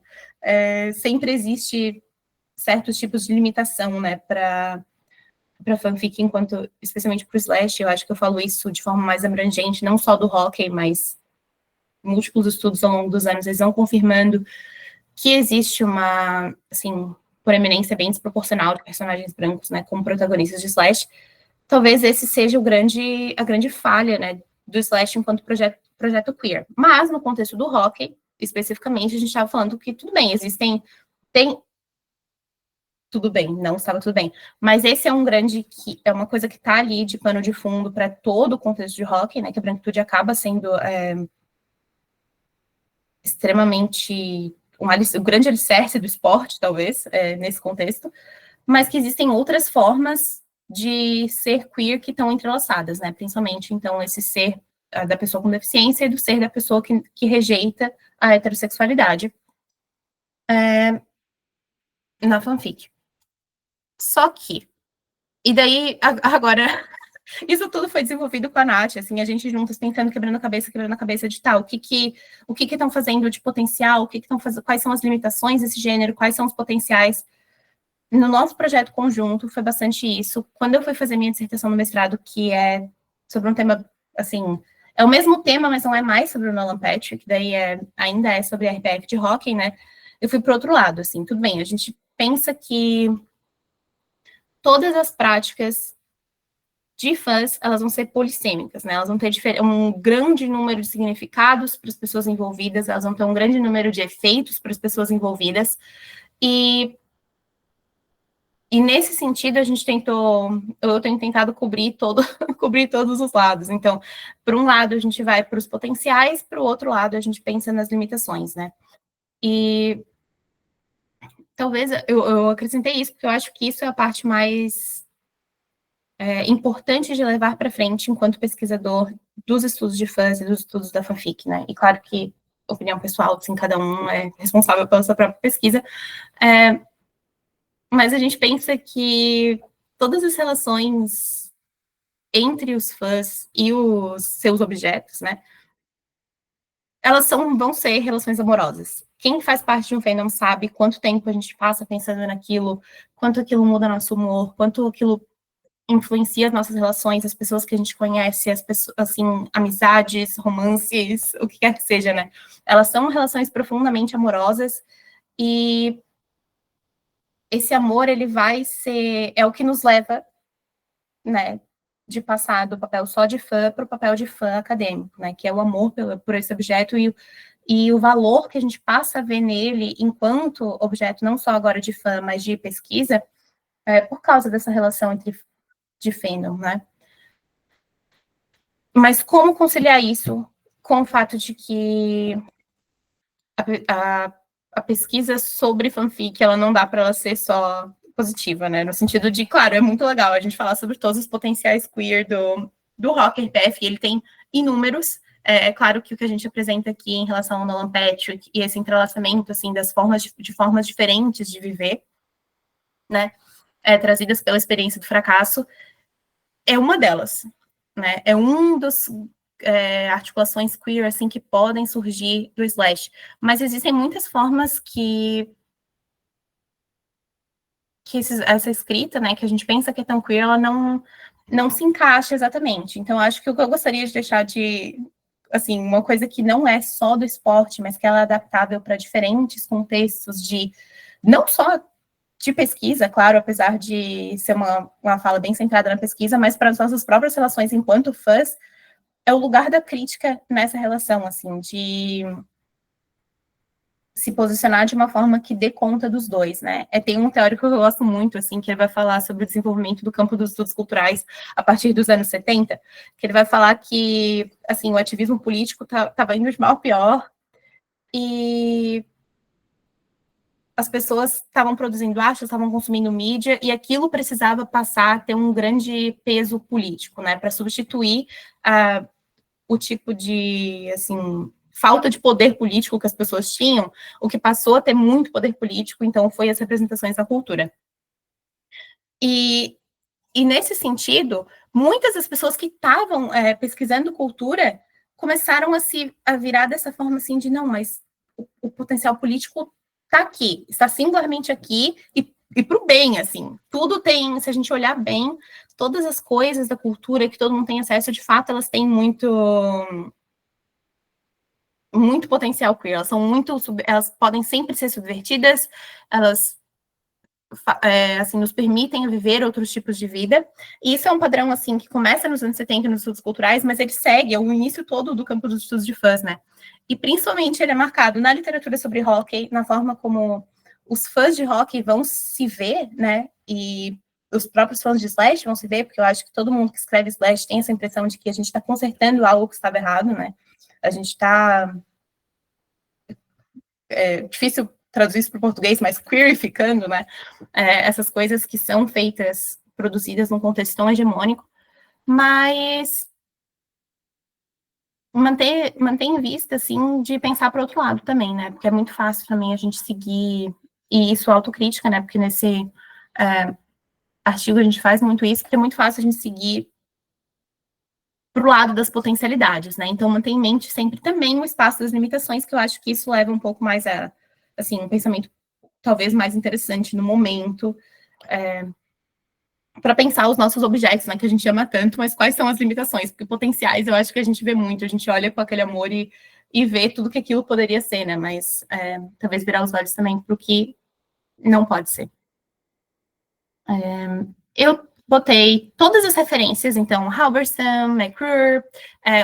sempre existe certos tipos de limitação, né, para fanfic, especialmente para o slash. Eu acho que eu falo isso de forma mais abrangente, não só do hockey, mas múltiplos estudos ao longo dos anos, eles vão confirmando que existe uma, assim, proeminência bem desproporcional de personagens brancos, né, como protagonistas de slash. Talvez esse seja a grande falha, né, do slash enquanto projeto queer. Mas, no contexto do hockey, especificamente, a gente estava falando que, tudo bem, tudo bem, não estava tudo bem. Mas esse é é uma coisa que está ali de pano de fundo para todo o contexto de hockey, né, que a branquitude acaba sendo extremamente um grande alicerce do esporte, talvez, nesse contexto, mas que existem outras formas de ser queer que estão entrelaçadas, né? Principalmente, então, esse ser da pessoa com deficiência e do ser da pessoa que rejeita a heterossexualidade na fanfic. Só que, e daí, agora, isso tudo foi desenvolvido com a Nath, assim, a gente juntas tentando, quebrando a cabeça de tal, o que estão fazendo de potencial, quais são as limitações desse gênero, quais são os potenciais. No nosso projeto conjunto, foi bastante isso. Quando eu fui fazer minha dissertação no mestrado, que é sobre um tema, assim, é o mesmo tema, mas não é mais sobre o Nolan Patrick, daí ainda é sobre a RPF de hockey, né? Eu fui para o outro lado, assim, tudo bem, a gente pensa que todas as práticas de fãs, elas vão ser polissêmicas, né? Elas vão ter um grande número de significados para as pessoas envolvidas, elas vão ter um grande número de efeitos para as pessoas envolvidas, e nesse sentido, eu tenho tentado cobrir todos os lados. Então, por um lado, a gente vai para os potenciais, para o outro lado, a gente pensa nas limitações, né? E talvez eu acrescentei isso, porque eu acho que isso é a parte mais importante de levar para frente enquanto pesquisador dos estudos de fãs e dos estudos da fanfic, né? E claro que, opinião pessoal, assim, cada um é responsável pela sua própria pesquisa, mas a gente pensa que todas as relações entre os fãs e os seus objetos, né, elas vão ser relações amorosas. Quem faz parte de um fandom sabe quanto tempo a gente passa pensando naquilo, quanto aquilo muda nosso humor, quanto aquilo influencia as nossas relações, as pessoas que a gente conhece, as pessoas, assim, amizades, romances, o que quer que seja, né? Elas são relações profundamente amorosas e esse amor, ele é o que nos leva, né, de passar do papel só de fã para o papel de fã acadêmico, né, que é o amor por esse objeto e o valor que a gente passa a ver nele enquanto objeto, não só agora de fã, mas de pesquisa, por causa dessa relação de fandom, né. Mas como conciliar isso com o fato de que a, a pesquisa sobre fanfic, ela não dá para ela ser só positiva, né? No sentido de, claro, é muito legal a gente falar sobre todos os potenciais queer do rock RPF, ele tem inúmeros. É claro que o que a gente apresenta aqui em relação ao Nolan Patrick e esse entrelaçamento, assim, das formas de formas diferentes de viver, né? Trazidas pela experiência do fracasso, é uma delas, né? É um dos articulações queer, assim, que podem surgir do slash. Mas existem muitas formas que essa escrita, né, que a gente pensa que é tão queer, ela não se encaixa exatamente. Então, acho que o que eu gostaria de deixar assim, uma coisa que não é só do esporte, mas que ela é adaptável para diferentes contextos não só de pesquisa, claro, apesar de ser uma fala bem centrada na pesquisa, mas para as nossas próprias relações enquanto fãs, é o lugar da crítica nessa relação, assim, de se posicionar de uma forma que dê conta dos dois, né? Tem um teórico que eu gosto muito, assim, que ele vai falar sobre o desenvolvimento do campo dos estudos culturais a partir dos anos 70, que ele vai falar que, assim, o ativismo político estava indo de mal a pior, e as pessoas estavam produzindo arte, estavam consumindo mídia, e aquilo precisava passar a ter um grande peso político, né, para substituir o tipo de, assim, falta de poder político que as pessoas tinham, o que passou a ter muito poder político, então foi as representações da cultura. E nesse sentido, muitas das pessoas que estavam pesquisando cultura começaram a virar dessa forma assim de não, mas o potencial político está aqui, está singularmente aqui e para o bem, assim. Tudo tem, se a gente olhar bem, todas as coisas da cultura que todo mundo tem acesso, de fato, elas têm muito potencial queer, elas são muito, elas podem sempre ser subvertidas, elas assim, nos permitem viver outros tipos de vida. E isso é um padrão, assim, que começa nos anos 70 nos estudos culturais, mas ele segue o início todo do campo dos estudos de fãs, né? E principalmente ele é marcado na literatura sobre hockey, na forma como os fãs de hockey vão se ver, né? E os próprios fãs de Slash vão se ver, porque eu acho que todo mundo que escreve Slash tem essa impressão de que a gente está consertando algo que estava errado, né? A gente está... difícil traduzir isso para o português, mas queerificando, né? Essas coisas que são feitas, produzidas num contexto tão hegemônico, mas manter em vista, assim, de pensar para o outro lado também, né? Porque é muito fácil também a gente seguir, e isso é autocrítica, né? Porque nesse artigo a gente faz muito isso, porque é muito fácil a gente seguir para o lado das potencialidades, né? Então, manter em mente sempre também o espaço das limitações, que eu acho que isso leva um pouco mais a, assim, um pensamento talvez mais interessante no momento, para pensar os nossos objetos, né, que a gente ama tanto, mas quais são as limitações? Porque potenciais eu acho que a gente vê muito, a gente olha com aquele amor e vê tudo que aquilo poderia ser, né, mas talvez virar os olhos também para o que não pode ser. Eu botei todas as referências, então, Halberstam, McClure,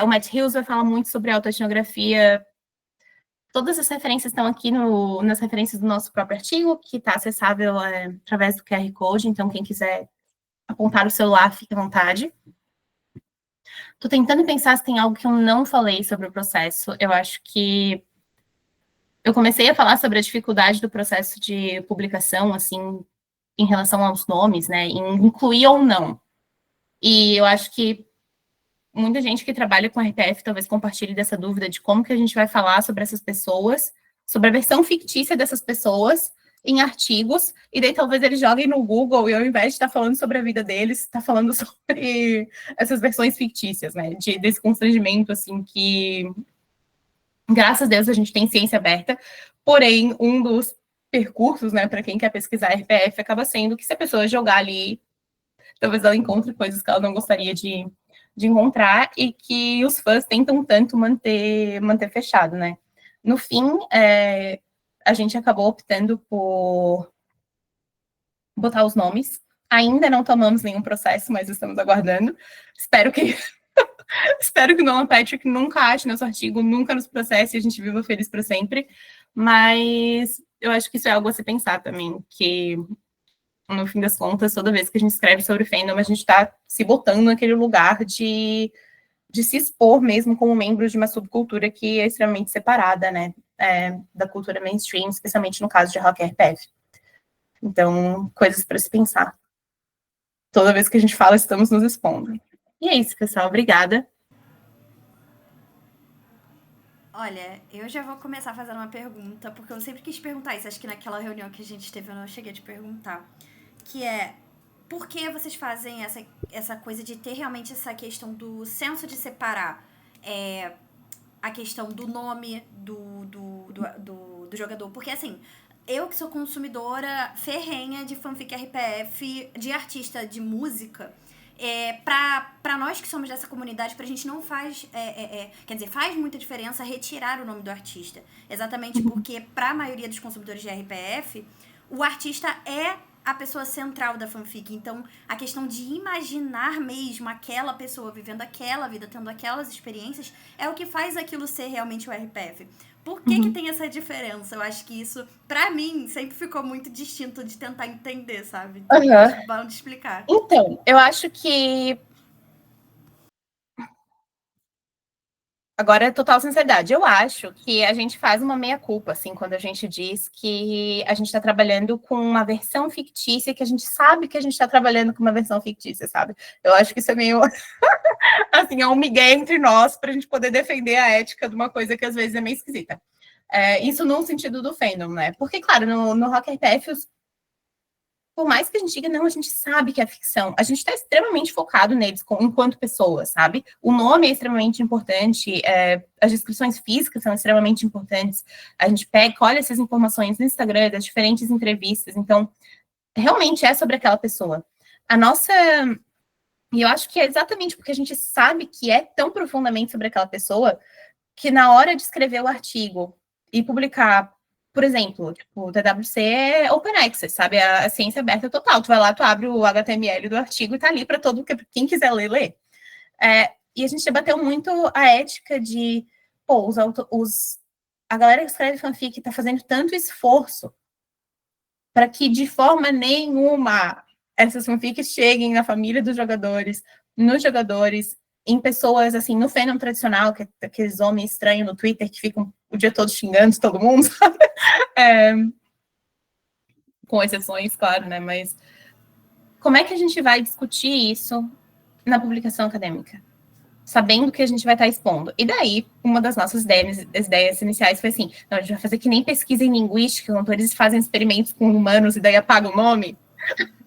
o Matt Hills vai falar muito sobre autoetnografia. Todas as referências estão aqui nas referências do nosso próprio artigo, que está acessável através do QR Code, então quem quiser apontar o celular, fique à vontade. Estou tentando pensar se tem algo que eu não falei sobre o processo. Eu acho que eu comecei a falar sobre a dificuldade do processo de publicação, assim, em relação aos nomes, né, em incluir ou não. E eu acho que muita gente que trabalha com RPF talvez compartilhe dessa dúvida de como que a gente vai falar sobre essas pessoas, sobre a versão fictícia dessas pessoas em artigos, e daí talvez eles joguem no Google e ao invés de estar falando sobre a vida deles, está falando sobre essas versões fictícias, né, desse constrangimento, assim, que graças a Deus a gente tem ciência aberta, porém um dos percursos, né, para quem quer pesquisar RPF acaba sendo que se a pessoa jogar ali, talvez ela encontre coisas que ela não gostaria de encontrar e que os fãs tentam tanto manter fechado, né? No fim, a gente acabou optando por botar os nomes. Ainda não tomamos nenhum processo, mas estamos aguardando. Espero que o Nolan Patrick nunca ache nosso artigo, nunca nos processe e a gente viva feliz para sempre. Mas eu acho que isso é algo a se pensar também, que no fim das contas, toda vez que a gente escreve sobre fandom, a gente está se botando naquele lugar de se expor mesmo como membro de uma subcultura que é extremamente separada, né, da cultura mainstream, especialmente no caso de rock RPF. Então, coisas para se pensar. Toda vez que a gente fala, estamos nos expondo. E é isso, pessoal. Obrigada. Olha, eu já vou começar fazendo uma pergunta, porque eu sempre quis perguntar isso, acho que naquela reunião que a gente teve eu não cheguei a te perguntar, que é, por que vocês fazem essa coisa de ter realmente essa questão do senso de separar a questão do nome do jogador? Porque, assim, eu que sou consumidora ferrenha de fanfic RPF, de artista de música, pra nós que somos dessa comunidade, pra gente não faz, quer dizer, faz muita diferença retirar o nome do artista. Exatamente porque pra maioria dos consumidores de RPF, o artista é a pessoa central da fanfic. Então, a questão de imaginar mesmo aquela pessoa vivendo aquela vida, tendo aquelas experiências, é o que faz aquilo ser realmente o RPF. Por que tem essa diferença? Eu acho que isso, pra mim, sempre ficou muito distinto de tentar entender, sabe? Acho bom de explicar. Então, eu acho que Agora, total sinceridade, eu acho que a gente faz uma meia-culpa, assim, quando a gente diz que a gente está trabalhando com uma versão fictícia, que a gente sabe que a gente está trabalhando com uma versão fictícia, sabe? Eu acho que isso é meio, assim, é um migué entre nós para a gente poder defender a ética de uma coisa que às vezes é meio esquisita. Isso no sentido do fandom, né? Porque, claro, no Rocket Path, por mais que a gente diga, não, a gente sabe que é ficção, a gente está extremamente focado neles enquanto pessoas, sabe? O nome é extremamente importante, as descrições físicas são extremamente importantes, a gente pega, olha essas informações no Instagram, das diferentes entrevistas, então, realmente é sobre aquela pessoa. A nossa... E eu acho que é exatamente porque a gente sabe que é tão profundamente sobre aquela pessoa, que na hora de escrever o artigo e publicar, por exemplo, tipo, o TWC é open access, sabe? A ciência aberta total. Tu vai lá, tu abre o HTML do artigo e tá ali para todo quem quiser ler, ler. E a gente debateu muito a ética de, pô, a galera que escreve fanfic tá fazendo tanto esforço para que de forma nenhuma essas fanfics cheguem na família dos jogadores, nos jogadores, em pessoas, assim, no fandom tradicional, que é aqueles homens estranhos no Twitter que ficam o dia todo xingando todo mundo, sabe? Com exceções, claro, né? Mas como é que a gente vai discutir isso na publicação acadêmica? Sabendo que a gente vai estar expondo. E daí, uma das nossas ideias iniciais foi assim, não, a gente vai fazer que nem pesquisa em linguística, quando eles fazem experimentos com humanos e daí apaga o nome.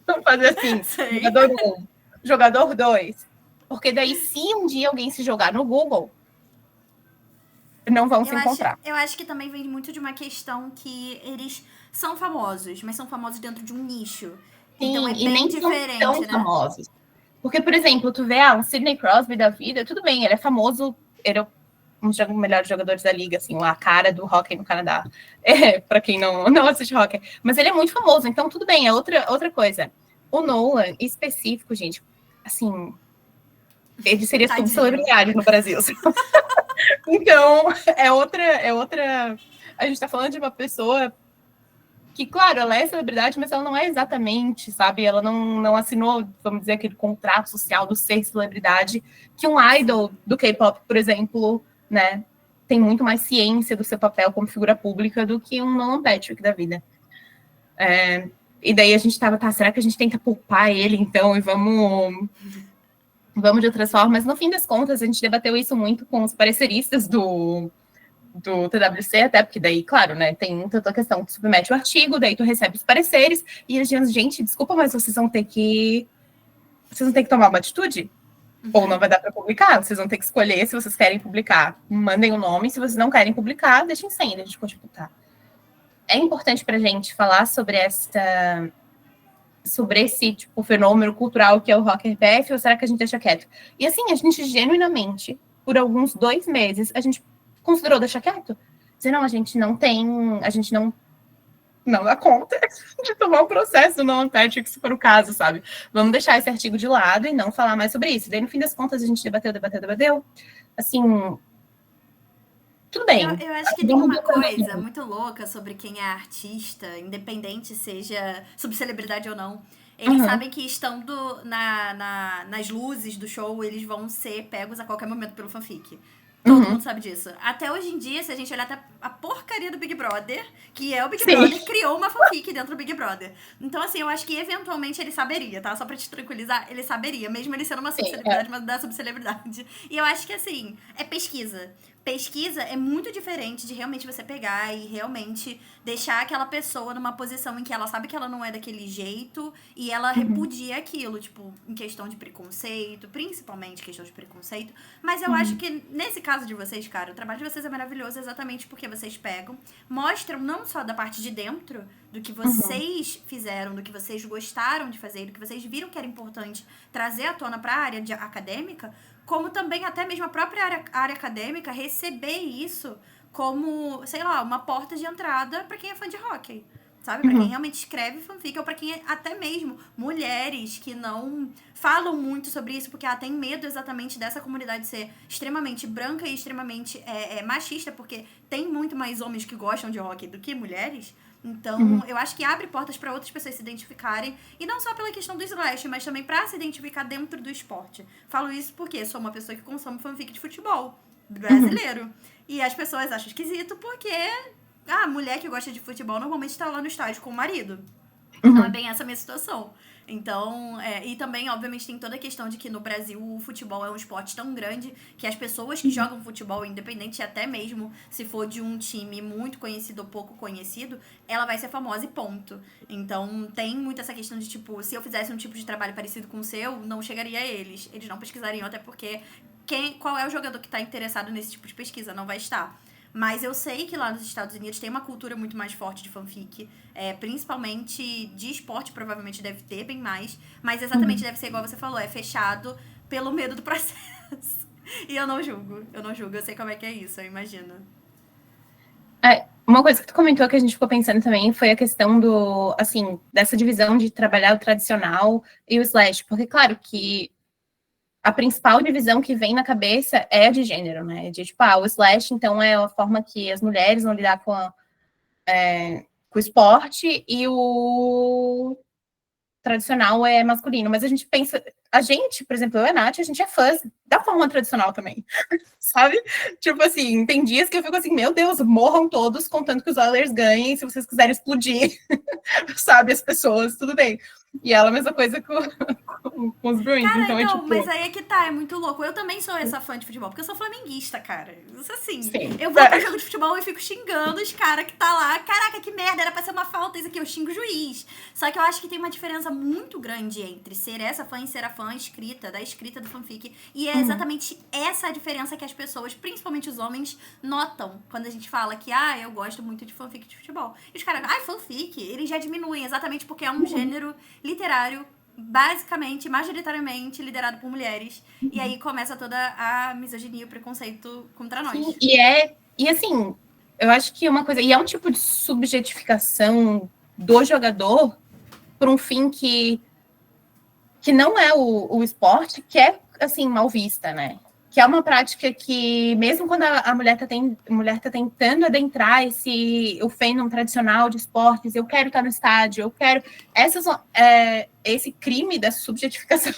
Vamos fazer assim, jogador 1, jogador 2. Porque daí, se um dia alguém se jogar no Google, não vão se encontrar. Eu acho que também vem muito de uma questão que eles são famosos, mas são famosos dentro de um nicho. Sim, então é e bem nem diferente, são tão né? famosos. Porque, por exemplo, tu vê um Sidney Crosby da vida, tudo bem, ele é famoso, ele é um dos melhores jogadores da liga, assim, a cara do hockey no Canadá, para quem não assiste hockey. Mas ele é muito famoso, então tudo bem, é outra coisa. O Nolan, em específico, gente, assim, ele seria subcelebridade no Brasil. Então, é outra... A gente tá falando de uma pessoa que, claro, ela é celebridade, mas ela não é exatamente, sabe? Ela não assinou, vamos dizer, aquele contrato social do ser celebridade que um idol do K-pop, por exemplo, né, tem muito mais ciência do seu papel como figura pública do que um Nolan Patrick da vida. E daí a gente tava, será que a gente tenta poupar ele, então, e vamos de outras formas? No fim das contas, a gente debateu isso muito com os pareceristas do TWC, até porque daí, claro, né, tem toda a questão, tu submete o artigo, daí tu recebe os pareceres, e eles dizem, gente, desculpa, mas vocês vão ter que tomar uma atitude, ou não vai dar para publicar, vocês vão ter que escolher se vocês querem publicar, mandem o nome, se vocês não querem publicar, deixem sem, a gente pode publicar. É importante pra gente falar sobre esse tipo fenômeno cultural que é o Rocket Path, ou será que a gente deixa quieto? E assim, a gente genuinamente, por alguns 2 meses, a gente considerou deixar quieto. Dizer, não, a gente não dá conta de tomar um processo no Patrick, se for o caso, sabe? Vamos deixar esse artigo de lado e não falar mais sobre isso. Daí, no fim das contas, a gente debateu. Assim, tudo bem. Eu acho que tem uma coisa muito louca sobre quem é artista, independente seja subcelebridade ou não. Eles sabem que estando nas luzes do show, eles vão ser pegos a qualquer momento pelo fanfic. Todo mundo sabe disso. Até hoje em dia, se a gente olhar até a porcaria do Big Brother, que é o Big Brother, criou uma fanfic dentro do Big Brother. Então, assim, eu acho que eventualmente ele saberia, tá? Só pra te tranquilizar, ele saberia, mesmo ele sendo uma subcelebridade, mas da subcelebridade. E eu acho que, assim, é pesquisa. Pesquisa é muito diferente de realmente você pegar e realmente deixar aquela pessoa numa posição em que ela sabe que ela não é daquele jeito e ela repudia aquilo, tipo, em questão de preconceito, principalmente questão de preconceito. Mas eu acho que, nesse caso de vocês, cara, o trabalho de vocês é maravilhoso exatamente porque vocês pegam, mostram não só da parte de dentro do que vocês fizeram, do que vocês gostaram de fazer, do que vocês viram que era importante trazer à tona para a área acadêmica, como também até mesmo a própria área acadêmica receber isso como, sei lá, uma porta de entrada para quem é fã de hockey, sabe? Para quem realmente escreve fanfic, ou para quem é até mesmo mulheres que não falam muito sobre isso, porque tem medo exatamente dessa comunidade ser extremamente branca e extremamente machista, porque tem muito mais homens que gostam de hockey do que mulheres. Então, eu acho que abre portas para outras pessoas se identificarem, e não só pela questão do slash, mas também para se identificar dentro do esporte. Falo isso porque sou uma pessoa que consome fanfic de futebol. brasileiro. E as pessoas acham esquisito porque a mulher que gosta de futebol normalmente tá lá no estádio com o marido. Não é bem essa a minha situação. Então, e também, obviamente, tem toda a questão de que no Brasil o futebol é um esporte tão grande que as pessoas que jogam futebol, independente até mesmo se for de um time muito conhecido ou pouco conhecido, ela vai ser famosa e ponto. Então, tem muito essa questão de, tipo, se eu fizesse um tipo de trabalho parecido com o seu, não chegaria a eles. Eles não pesquisariam, até porque qual é o jogador que está interessado nesse tipo de pesquisa? Não vai estar. Mas eu sei que lá nos Estados Unidos tem uma cultura muito mais forte de fanfic. Principalmente de esporte, provavelmente deve ter bem mais. Mas exatamente deve ser igual você falou, é fechado pelo medo do processo. E eu não julgo, eu sei como é que é isso, eu imagino. Uma coisa que tu comentou que a gente ficou pensando também foi a questão dessa divisão de trabalhar o tradicional e o slash. Porque, claro, que a principal divisão que vem na cabeça é a de gênero, né? De tipo, o slash, então, é a forma que as mulheres vão lidar com o esporte e o tradicional é masculino. Mas a gente pensa, por exemplo, eu e a Nath, a gente é fã da forma tradicional também, sabe? Tipo assim, tem dias que eu fico assim, meu Deus, morram todos, contanto que os Oilers ganhem, se vocês quiserem explodir, sabe, as pessoas, tudo bem. E ela, a mesma coisa com os Bruins. Cara, Então é tipo... mas aí é que tá, é muito louco. Eu também sou essa fã de futebol, porque eu sou flamenguista, cara. Isso assim, Sim. eu vou pro jogo de futebol e fico xingando os caras que tá lá. Caraca, que merda, era pra ser uma falta, isso aqui, eu xingo o juiz. Só que eu acho que tem uma diferença muito grande entre ser essa fã e ser a fã escrita, da escrita do fanfic. E é exatamente essa a diferença que as pessoas, principalmente os homens, notam quando a gente fala que, eu gosto muito de fanfic de futebol. E os caras, fanfic, eles já diminuem, exatamente porque é um gênero literário basicamente, majoritariamente liderado por mulheres. E aí começa toda a misoginia e o preconceito contra nós. Sim, e assim, eu acho que uma coisa, e é um tipo de subjetificação do jogador por um fim que não é o esporte, que é, assim, mal vista, né? Que é uma prática que, mesmo quando a mulher tá tentando adentrar o fandom tradicional de esportes, eu quero estar no estádio, eu quero... esse crime da subjetificação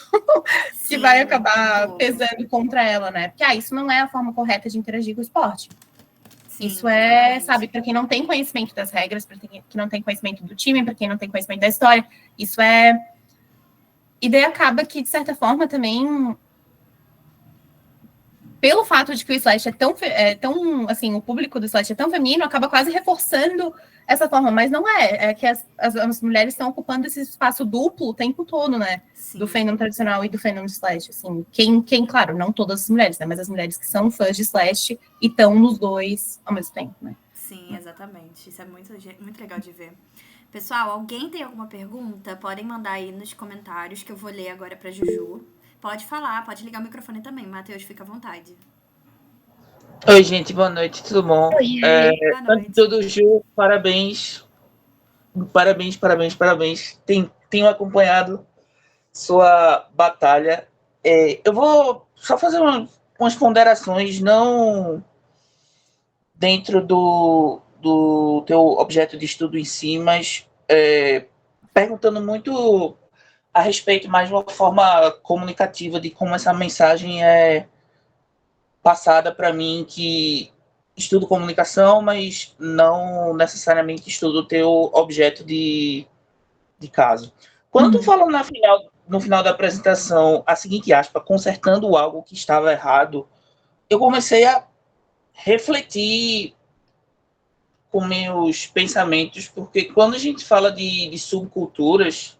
que vai acabar pesando contra ela, né? Porque, isso não é a forma correta de interagir com o esporte. Sim, isso sabe, para quem não tem conhecimento das regras, para quem não tem conhecimento do time, para quem não tem conhecimento da história, isso é... E daí acaba que, de certa forma, também... Pelo fato de que o Slash é tão assim, o público do Slash é tão feminino, acaba quase reforçando essa forma, mas não é. É que as mulheres estão ocupando esse espaço duplo o tempo todo, né? Sim. Do fandom tradicional e do fandom de Slash. Assim, claro, não todas as mulheres, né? Mas as mulheres que são fãs de Slash e estão nos dois ao mesmo tempo, né? Sim, exatamente. Isso é muito, muito legal de ver. Pessoal, alguém tem alguma pergunta? Podem mandar aí nos comentários que eu vou ler agora pra Juju. Pode falar, pode ligar o microfone também, Matheus, fica à vontade. Oi, gente, boa noite, tudo bom? Boa noite. Tudo, Ju, parabéns. Parabéns. Tenho acompanhado sua batalha. Eu vou só fazer umas ponderações, não dentro do teu objeto de estudo em si, mas perguntando muito a respeito mais de uma forma comunicativa de como essa mensagem é passada para mim, que estudo comunicação, mas não necessariamente estudo o teu objeto de caso. Quando tu falou no final da apresentação a seguinte aspa, consertando algo que estava errado, eu comecei a refletir com meus pensamentos, porque quando a gente fala de subculturas,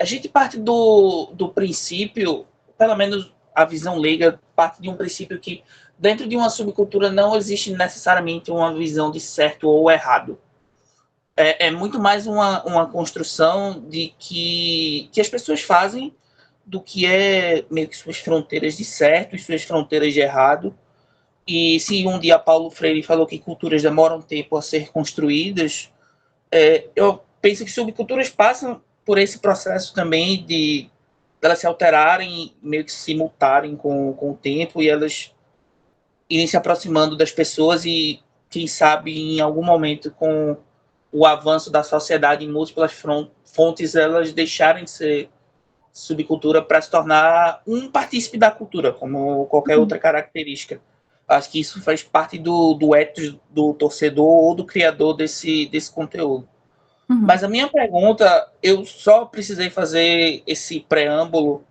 a gente parte do princípio, pelo menos a visão leiga, parte de um princípio que dentro de uma subcultura não existe necessariamente uma visão de certo ou errado. É muito mais uma construção de que as pessoas fazem do que é meio que suas fronteiras de certo e suas fronteiras de errado. E se um dia Paulo Freire falou que culturas demoram tempo a ser construídas, eu penso que subculturas passam por esse processo também de elas se alterarem, meio que se mutarem com o tempo e elas irem se aproximando das pessoas e, quem sabe, em algum momento, com o avanço da sociedade em múltiplas fontes, elas deixarem de ser subcultura para se tornar um partícipe da cultura, como qualquer outra característica. Acho que isso faz parte do ethos do torcedor ou do criador desse conteúdo. Mas a minha pergunta, eu só precisei fazer esse preâmbulo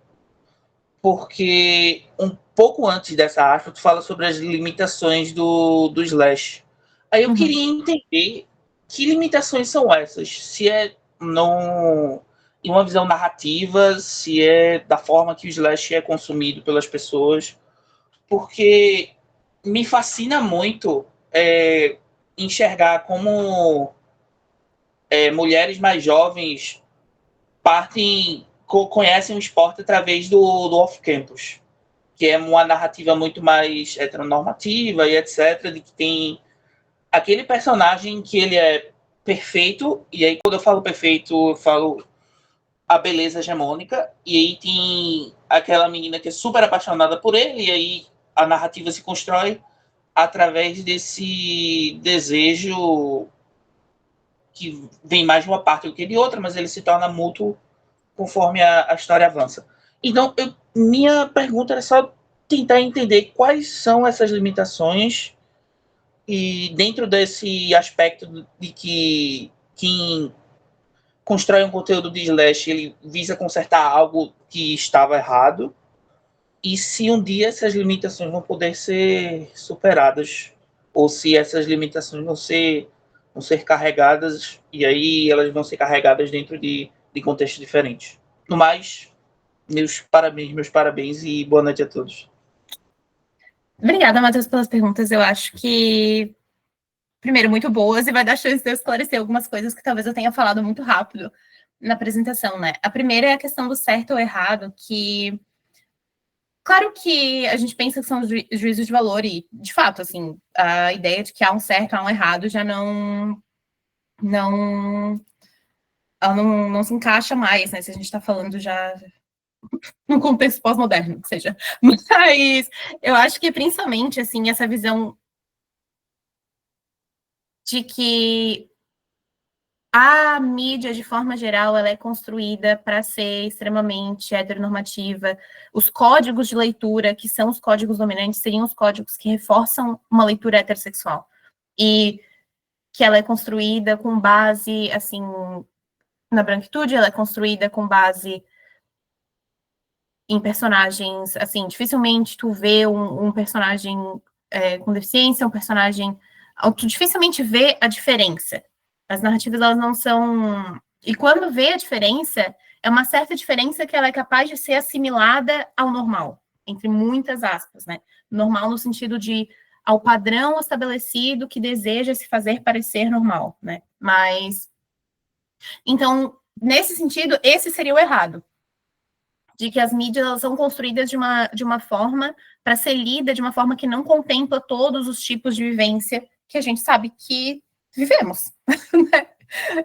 porque um pouco antes dessa aspa, tu fala sobre as limitações do Slash. Aí eu queria entender que limitações são essas. Se é em uma visão narrativa, se é da forma que o Slash é consumido pelas pessoas. Porque me fascina muito enxergar como mulheres mais jovens conhecem o esporte através do off-campus, que é uma narrativa muito mais heteronormativa e etc, de que tem aquele personagem que ele é perfeito, e aí quando eu falo perfeito, eu falo a beleza hegemônica, e aí tem aquela menina que é super apaixonada por ele, e aí a narrativa se constrói através desse desejo que vem mais de uma parte do que de outra, mas ele se torna mútuo conforme a história avança. Então, minha pergunta era só tentar entender quais são essas limitações e dentro desse aspecto de que quem constrói um conteúdo de Slash, ele visa consertar algo que estava errado, e se um dia essas limitações vão poder ser superadas, ou se essas limitações vão ser carregadas, e aí elas vão ser carregadas dentro de contextos diferentes. No mais, meus parabéns e boa noite a todos. Obrigada, Matheus, pelas perguntas. Eu acho que, primeiro, muito boas, e vai dar chance de eu esclarecer algumas coisas que talvez eu tenha falado muito rápido na apresentação, né? A primeira é a questão do certo ou errado, que... Claro que a gente pensa que são os juízos de valor e, de fato, assim, a ideia de que há um certo, há um errado já não se encaixa mais, né? Se a gente está falando já num contexto pós-moderno, que seja. Mas eu acho que, principalmente, assim, essa visão de que a mídia, de forma geral, ela é construída para ser extremamente heteronormativa. Os códigos de leitura, que são os códigos dominantes, seriam os códigos que reforçam uma leitura heterossexual. E que ela é construída com base, assim, na branquitude, ela é construída com base em personagens, assim, dificilmente tu vê um personagem com deficiência, um personagem... Tu dificilmente vê a diferença. As narrativas, elas não são... E quando vê a diferença, é uma certa diferença que ela é capaz de ser assimilada ao normal, entre muitas aspas, né? Normal no sentido de ao padrão estabelecido que deseja se fazer parecer normal, né? Mas... Então, nesse sentido, esse seria o errado. De que as mídias elas são construídas de uma forma para ser lida de uma forma que não contempla todos os tipos de vivência que a gente sabe que vivemos. Né?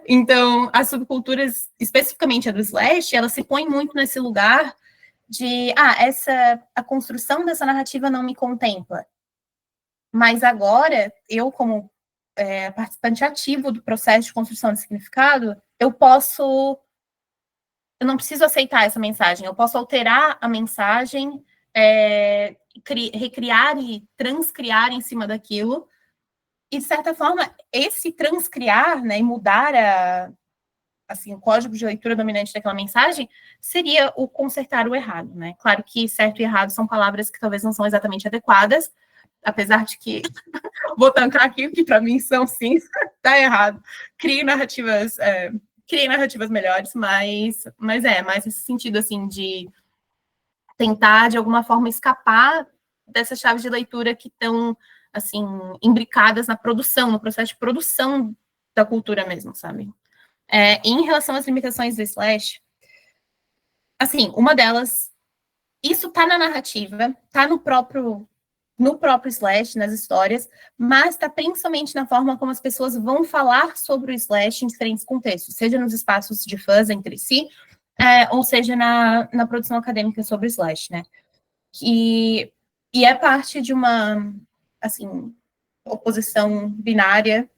Então, as subculturas, especificamente a do Slash, ela se põe muito nesse lugar de, a construção dessa narrativa não me contempla. Mas agora, eu como participante ativo do processo de construção de significado, eu não preciso aceitar essa mensagem, eu posso alterar a mensagem, recriar e transcriar em cima daquilo, e, de certa forma, esse transcriar, né, e mudar o código de leitura dominante daquela mensagem, seria o consertar o errado, né? Claro que certo e errado são palavras que talvez não são exatamente adequadas, apesar de que, vou tancar aqui, que para mim são sim, tá errado. Criem narrativas melhores, mas mais nesse sentido, assim, de tentar, de alguma forma, escapar dessas chaves de leitura que estão, assim, imbricadas na produção, no processo de produção da cultura mesmo, sabe? Em relação às limitações do Slash, assim, uma delas, isso tá na narrativa, tá no próprio Slash, nas histórias, mas está principalmente na forma como as pessoas vão falar sobre o Slash em diferentes contextos, seja nos espaços de fãs entre si, ou seja na produção acadêmica sobre o Slash, né? E é parte de uma, assim, oposição binária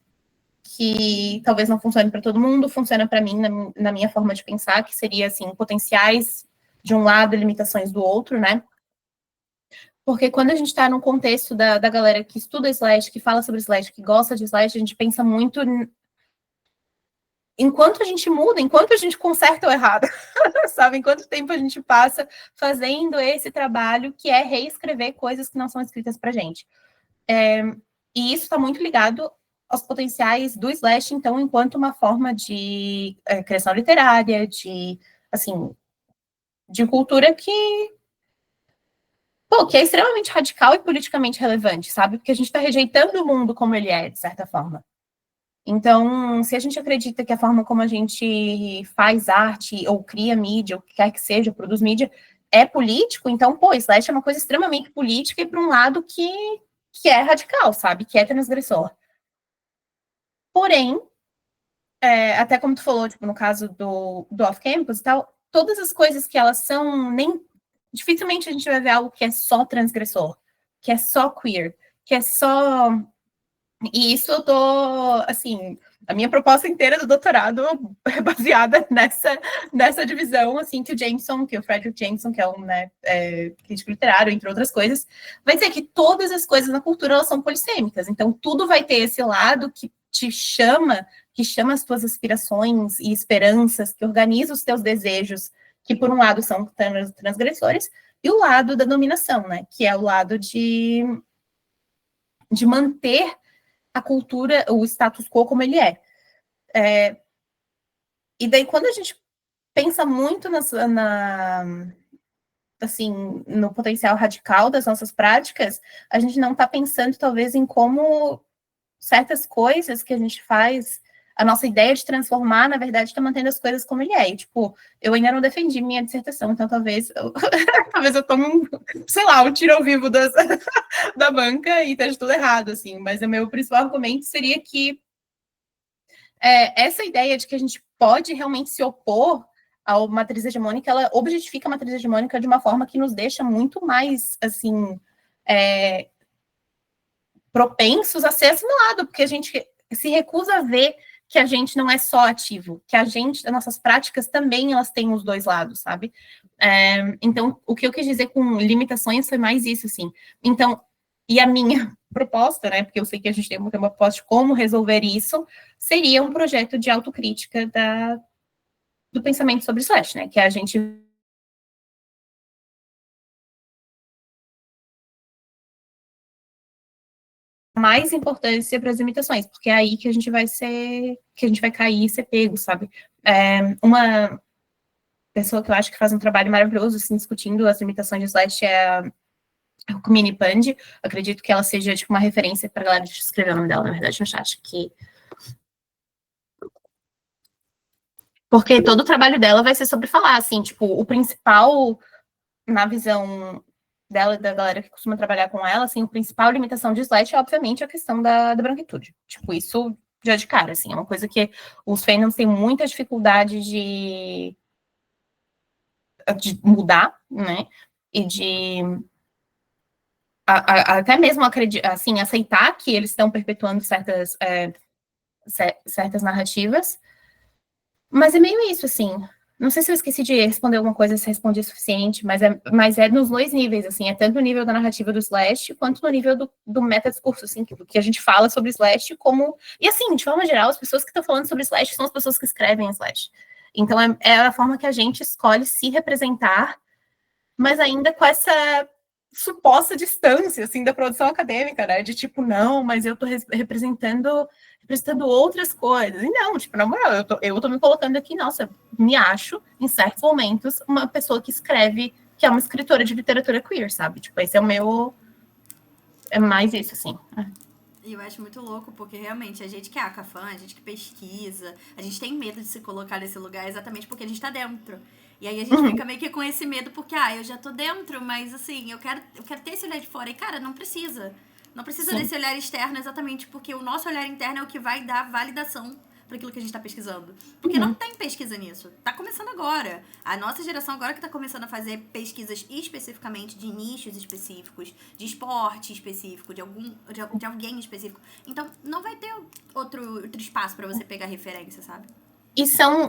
que talvez não funcione para todo mundo, funciona para mim, na minha forma de pensar, que seria, assim, potenciais de um lado e limitações do outro, né? Porque quando a gente está no contexto da galera que estuda slash, que fala sobre slash, que gosta de slash, a gente pensa muito enquanto a gente muda, enquanto a gente conserta o errado, sabe? Enquanto tempo a gente passa fazendo esse trabalho que é reescrever coisas que não são escritas pra gente. E isso está muito ligado aos potenciais do slash, então, enquanto uma forma de criação literária, de, assim, de cultura que é extremamente radical e politicamente relevante, sabe? Porque a gente está rejeitando o mundo como ele é, de certa forma. Então, se a gente acredita que a forma como a gente faz arte, ou cria mídia, ou o que quer que seja, produz mídia, é político, então, slash é uma coisa extremamente política e para um lado que é radical, sabe? Que é transgressor. Porém, até como tu falou, tipo, no caso do off-campus e tal, todas as coisas que elas são, dificilmente a gente vai ver algo que é só transgressor, que é só queer, que é só... E isso eu tô, assim, a minha proposta inteira do doutorado é baseada nessa divisão, assim, que o Frederick Jameson, que é um, né, crítico literário, entre outras coisas, vai dizer que todas as coisas na cultura, elas são polissêmicas. Então, tudo vai ter esse lado que te chama, que chama as tuas aspirações e esperanças, que organiza os teus desejos, que por um lado são transgressores, e o lado da dominação, né, que é o lado de manter a cultura, o status quo como ele é. E daí, quando a gente pensa muito assim, no potencial radical das nossas práticas, a gente não está pensando, talvez, em como certas coisas que a gente faz, a nossa ideia de transformar, na verdade, está mantendo as coisas como ele é. E, tipo, eu ainda não defendi minha dissertação, então talvez eu tome sei lá, um tiro ao vivo da banca e esteja tudo errado, assim. Mas o meu principal argumento seria que essa ideia de que a gente pode realmente se opor à matriz hegemônica, ela objetifica a matriz hegemônica de uma forma que nos deixa muito mais, assim, propensos a ser assimilado, porque a gente se recusa a ver que a gente não é só ativo, que as nossas práticas também, elas têm os dois lados, sabe? Então, o que eu quis dizer com limitações foi mais isso, assim. Então, e a minha proposta, né, porque eu sei que a gente tem uma proposta de como resolver isso, seria um projeto de autocrítica do pensamento sobre slash, né, que a gente mais importância para as limitações, porque é aí que a gente vai cair e ser pego, sabe? Uma pessoa que eu acho que faz um trabalho maravilhoso, assim, discutindo as limitações de slash é a Kumini Pande. Acredito que ela seja, tipo, uma referência para a galera. Deixa eu escrever o nome dela, na verdade, no chat, porque todo o trabalho dela vai ser sobre falar, assim, tipo, o principal, na visão dela e da galera que costuma trabalhar com ela, assim, a principal limitação de slash é, obviamente, a questão da branquitude. Tipo, isso já de cara, assim, é uma coisa que os fandoms têm muita dificuldade de mudar, né, e de até mesmo assim, aceitar que eles estão perpetuando certas narrativas, mas é meio isso, assim. Não sei se eu esqueci de responder alguma coisa, se respondi o suficiente, mas é nos dois níveis, assim, é tanto no nível da narrativa do slash, quanto no nível do meta-discurso, assim, que a gente fala sobre slash, como... E, assim, de forma geral, as pessoas que estão falando sobre slash são as pessoas que escrevem slash. Então, é a forma que a gente escolhe se representar, mas ainda com essa suposta distância, assim, da produção acadêmica, né? De tipo, não, mas eu tô representando outras coisas. E não, tipo, na moral, eu tô me colocando aqui, nossa, me acho, em certos momentos, uma pessoa que escreve, que é uma escritora de literatura queer, sabe? Tipo, esse é o meu... É mais isso, assim. E eu acho muito louco, porque realmente a gente que é acafã, a gente que pesquisa, a gente tem medo de se colocar nesse lugar exatamente porque a gente tá dentro. E aí a gente fica meio que com esse medo, porque, eu já tô dentro, mas assim, eu quero ter esse olhar de fora. E, cara, não precisa. Não precisa Sim. desse olhar externo exatamente porque o nosso olhar interno é o que vai dar validação para aquilo que a gente tá pesquisando. Porque não tem pesquisa nisso. Tá começando agora. A nossa geração agora que tá começando a fazer pesquisas especificamente de nichos específicos, de esporte específico, de alguém específico. Então, não vai ter outro espaço para você pegar referência, sabe?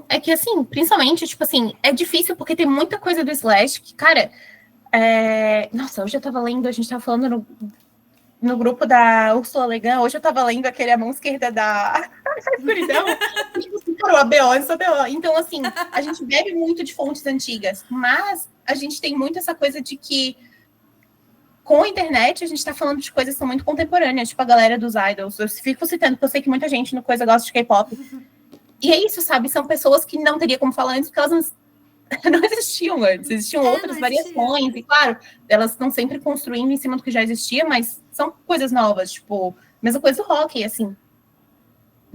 É que, assim, principalmente, tipo assim, é difícil porque tem muita coisa do Slash que, cara, nossa, hoje eu tava lendo, a gente tava falando no grupo da Úrsula Le Guin, hoje eu tava lendo aquele A Mão Esquerda da Escuridão, e, tipo assim, cara, o ABO, isso ABO. Então, assim, a gente bebe muito de fontes antigas, mas a gente tem muito essa coisa de que com a internet, a gente tá falando de coisas que são muito contemporâneas, tipo a galera dos idols. Eu fico citando, porque eu sei que muita gente no Coisa gosta de K-pop. E é isso, sabe? São pessoas que não teria como falar antes, porque elas não existiam antes. Existiam outras variações, e claro, elas estão sempre construindo em cima do que já existia, mas são coisas novas, tipo, mesma coisa do rock, assim.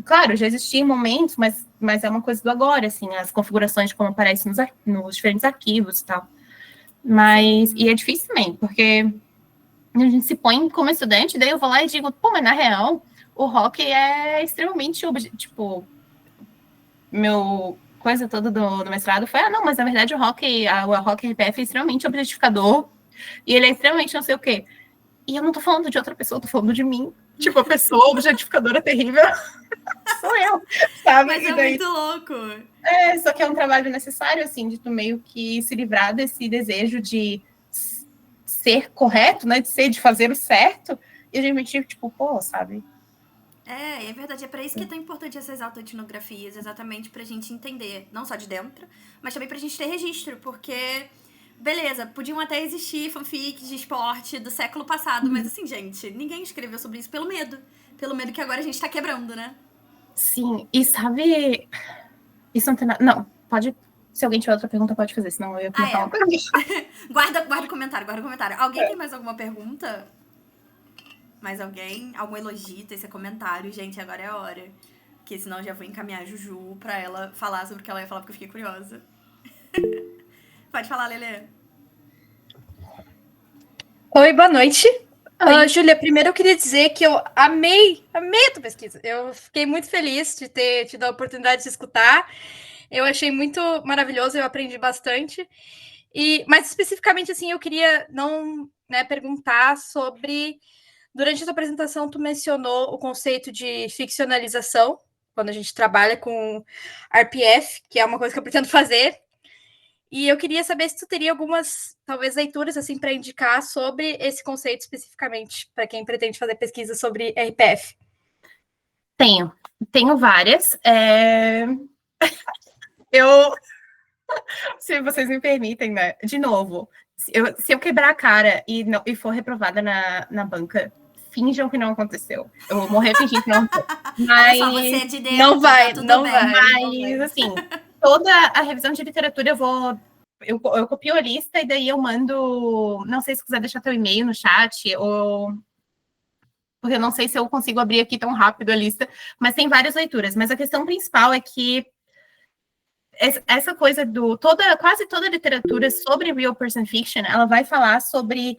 Claro, já existiam momentos, mas é uma coisa do agora, assim, as configurações de como aparece nos diferentes arquivos e tal. Mas, e é difícil também, porque a gente se põe como estudante, daí eu vou lá e digo, pô, mas na real, o rock é extremamente, tipo, meu coisa toda do mestrado foi, não, mas na verdade o rock RPF é extremamente objetificador, e ele é extremamente não sei o quê. E eu não tô falando de outra pessoa, eu tô falando de mim. Tipo, a pessoa objetificadora terrível sou eu, sabe? Mas é muito louco. Só que é um trabalho necessário, assim, de tu meio que se livrar desse desejo de ser correto, né? De fazer o certo, e a gente, tipo, pô, sabe? É verdade. É pra isso que é tão importante essas autoetnografias, exatamente pra gente entender, não só de dentro, mas também pra gente ter registro, porque, beleza, podiam até existir fanfics de esporte do século passado, mas assim, gente, ninguém escreveu sobre isso pelo medo. Pelo medo que agora a gente tá quebrando, né? Sim, e sabe... Isso não tem nada... Não, pode... Se alguém tiver outra pergunta, pode fazer, senão eu ia começar uma pergunta. Guarda o comentário. Alguém tem mais alguma pergunta? Mais alguém? Algum elogio, esse comentário? Gente, agora é a hora. Porque senão eu já vou encaminhar a Juju pra ela falar sobre o que ela ia falar, porque eu fiquei curiosa. Pode falar, Lelê. Oi, boa noite. Júlia, primeiro eu queria dizer que eu amei a tua pesquisa. Eu fiquei muito feliz de ter tido a oportunidade de escutar. Eu achei muito maravilhoso, eu aprendi bastante. Mas especificamente, assim, eu queria perguntar sobre... Durante a tua apresentação, tu mencionou o conceito de ficcionalização, quando a gente trabalha com RPF, que é uma coisa que eu pretendo fazer. E eu queria saber se tu teria algumas, talvez, leituras assim para indicar sobre esse conceito especificamente, para quem pretende fazer pesquisa sobre RPF. Tenho várias. Se vocês me permitem, né? De novo, se eu quebrar a cara e for reprovada na banca, finjam que não aconteceu. Eu vou morrer fingindo que não aconteceu. Mas... Olha só, você é de dentro, não vai, tá tudo não bem. Mas, assim, toda a revisão de literatura eu copio a lista e daí eu mando... Não sei se quiser deixar teu e-mail no chat, ou... Porque eu não sei se eu consigo abrir aqui tão rápido a lista, mas tem várias leituras. Mas a questão principal é que essa coisa quase toda a literatura sobre real person fiction, ela vai falar sobre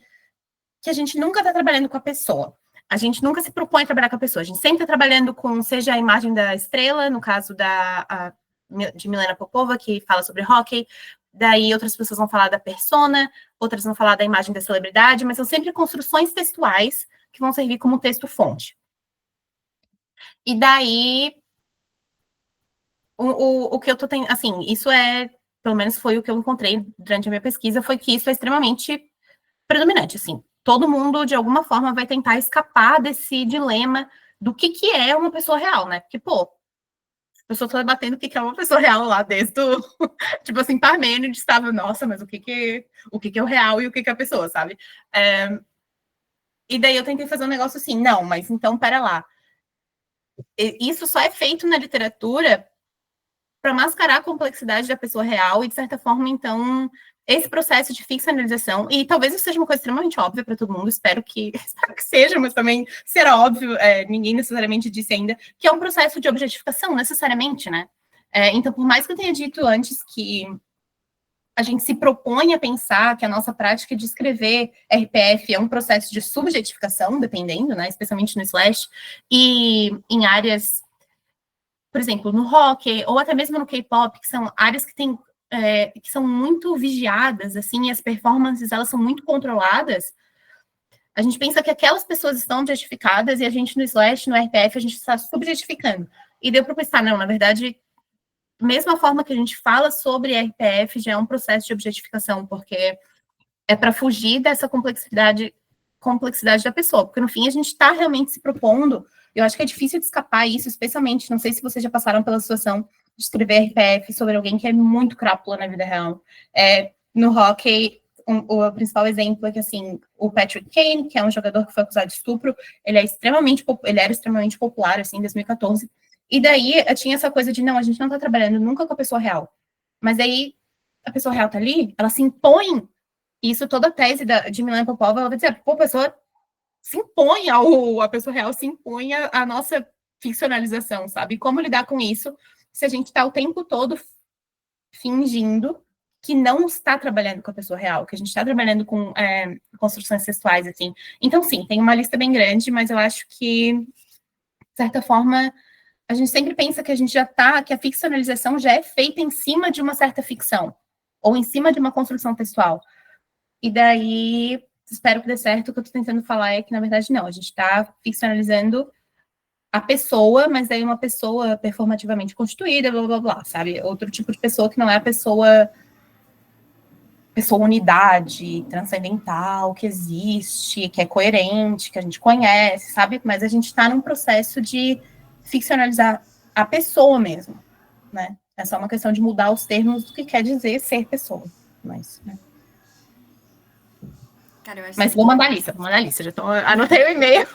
que a gente nunca está trabalhando com a pessoa. A gente nunca se propõe a trabalhar com a pessoa. A gente sempre está trabalhando com, seja a imagem da estrela, no caso de Milena Popova, que fala sobre hockey, daí outras pessoas vão falar da persona, outras vão falar da imagem da celebridade, mas são sempre construções textuais que vão servir como texto-fonte. E daí, o que eu tô tendo, assim, isso pelo menos foi o que eu encontrei durante a minha pesquisa, foi que isso é extremamente predominante, assim. Todo mundo, de alguma forma, vai tentar escapar desse dilema do que é uma pessoa real, né? Porque, pô, a pessoa tá debatendo o que é uma pessoa real lá desde o... tipo assim, Parmênides estava, nossa, mas o que é o real e o que é a pessoa, sabe? E daí eu tentei fazer um negócio assim, não, mas então, pera lá. Isso só é feito na literatura para mascarar a complexidade da pessoa real e, de certa forma, então, esse processo de ficcionalização, e talvez isso seja uma coisa extremamente óbvia para todo mundo, espero que seja, mas também será óbvio, ninguém necessariamente disse ainda, que é um processo de objetificação, necessariamente, né? Então, por mais que eu tenha dito antes que a gente se propõe a pensar que a nossa prática de escrever RPF é um processo de subjetificação, dependendo, né, especialmente no Slash, e em áreas, por exemplo, no rock, ou até mesmo no K-pop, que são áreas que são muito vigiadas, assim, e as performances, elas são muito controladas, a gente pensa que aquelas pessoas estão objetificadas e a gente no Slash, no RPF, a gente está subjetificando. E deu para pensar, não, na verdade, mesma forma que a gente fala sobre RPF, já é um processo de objetificação, porque é para fugir dessa complexidade da pessoa, porque no fim a gente está realmente se propondo, eu acho que é difícil de escapar isso, especialmente, não sei se vocês já passaram pela situação de escrever RPF sobre alguém que é muito crápula na vida real. No hockey, o principal exemplo é que, assim, o Patrick Kane, que é um jogador que foi acusado de estupro, ele era extremamente popular, assim, em 2014, e daí tinha essa coisa de, não, a gente não tá trabalhando nunca com a pessoa real, mas aí a pessoa real tá ali, ela se impõe. Isso, toda a tese de Milena Popova, ela vai dizer, pô, a pessoa se impõe a pessoa real se impõe a nossa ficcionalização, sabe? Como lidar com isso se a gente está o tempo todo fingindo que não está trabalhando com a pessoa real, que a gente está trabalhando com construções sexuais, assim. Então, sim, tem uma lista bem grande, mas eu acho que, de certa forma, a gente sempre pensa que a gente já tá, que a ficcionalização já é feita em cima de uma certa ficção, ou em cima de uma construção textual. E daí, espero que dê certo. O que eu estou tentando falar é que, na verdade, não. A gente está ficcionalizando a pessoa, mas aí uma pessoa performativamente constituída, blá, blá, blá, sabe? Outro tipo de pessoa que não é a pessoa unidade, transcendental, que existe, que é coerente, que a gente conhece, sabe? Mas a gente está num processo de ficcionalizar a pessoa mesmo, né? É só uma questão de mudar os termos do que quer dizer ser pessoa. Mas, né? Cara, Mas vou mandar a lista, já anotei o e-mail.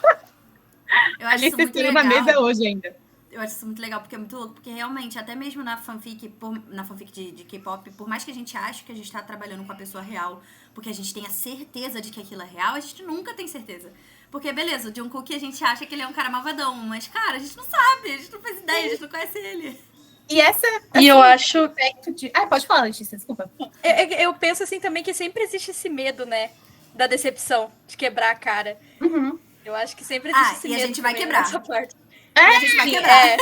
Eu acho isso muito legal. Na mesa hoje ainda. Eu acho isso muito legal, porque é muito louco, porque realmente, até mesmo na fanfic de K-pop, por mais que a gente ache que a gente tá trabalhando com a pessoa real, porque a gente tenha certeza de que aquilo é real, a gente nunca tem certeza. Porque, beleza, o Jungkook a gente acha que ele é um cara malvadão, mas, cara, a gente não sabe, a gente não faz ideia, a gente não conhece ele. E eu acho... pode falar, Letícia, desculpa. Eu penso assim também que sempre existe esse medo, né? Da decepção, de quebrar a cara. Uhum. Eu acho que sempre existe esse medo. E a gente vai quebrar. Nessa parte. E a gente vai quebrar.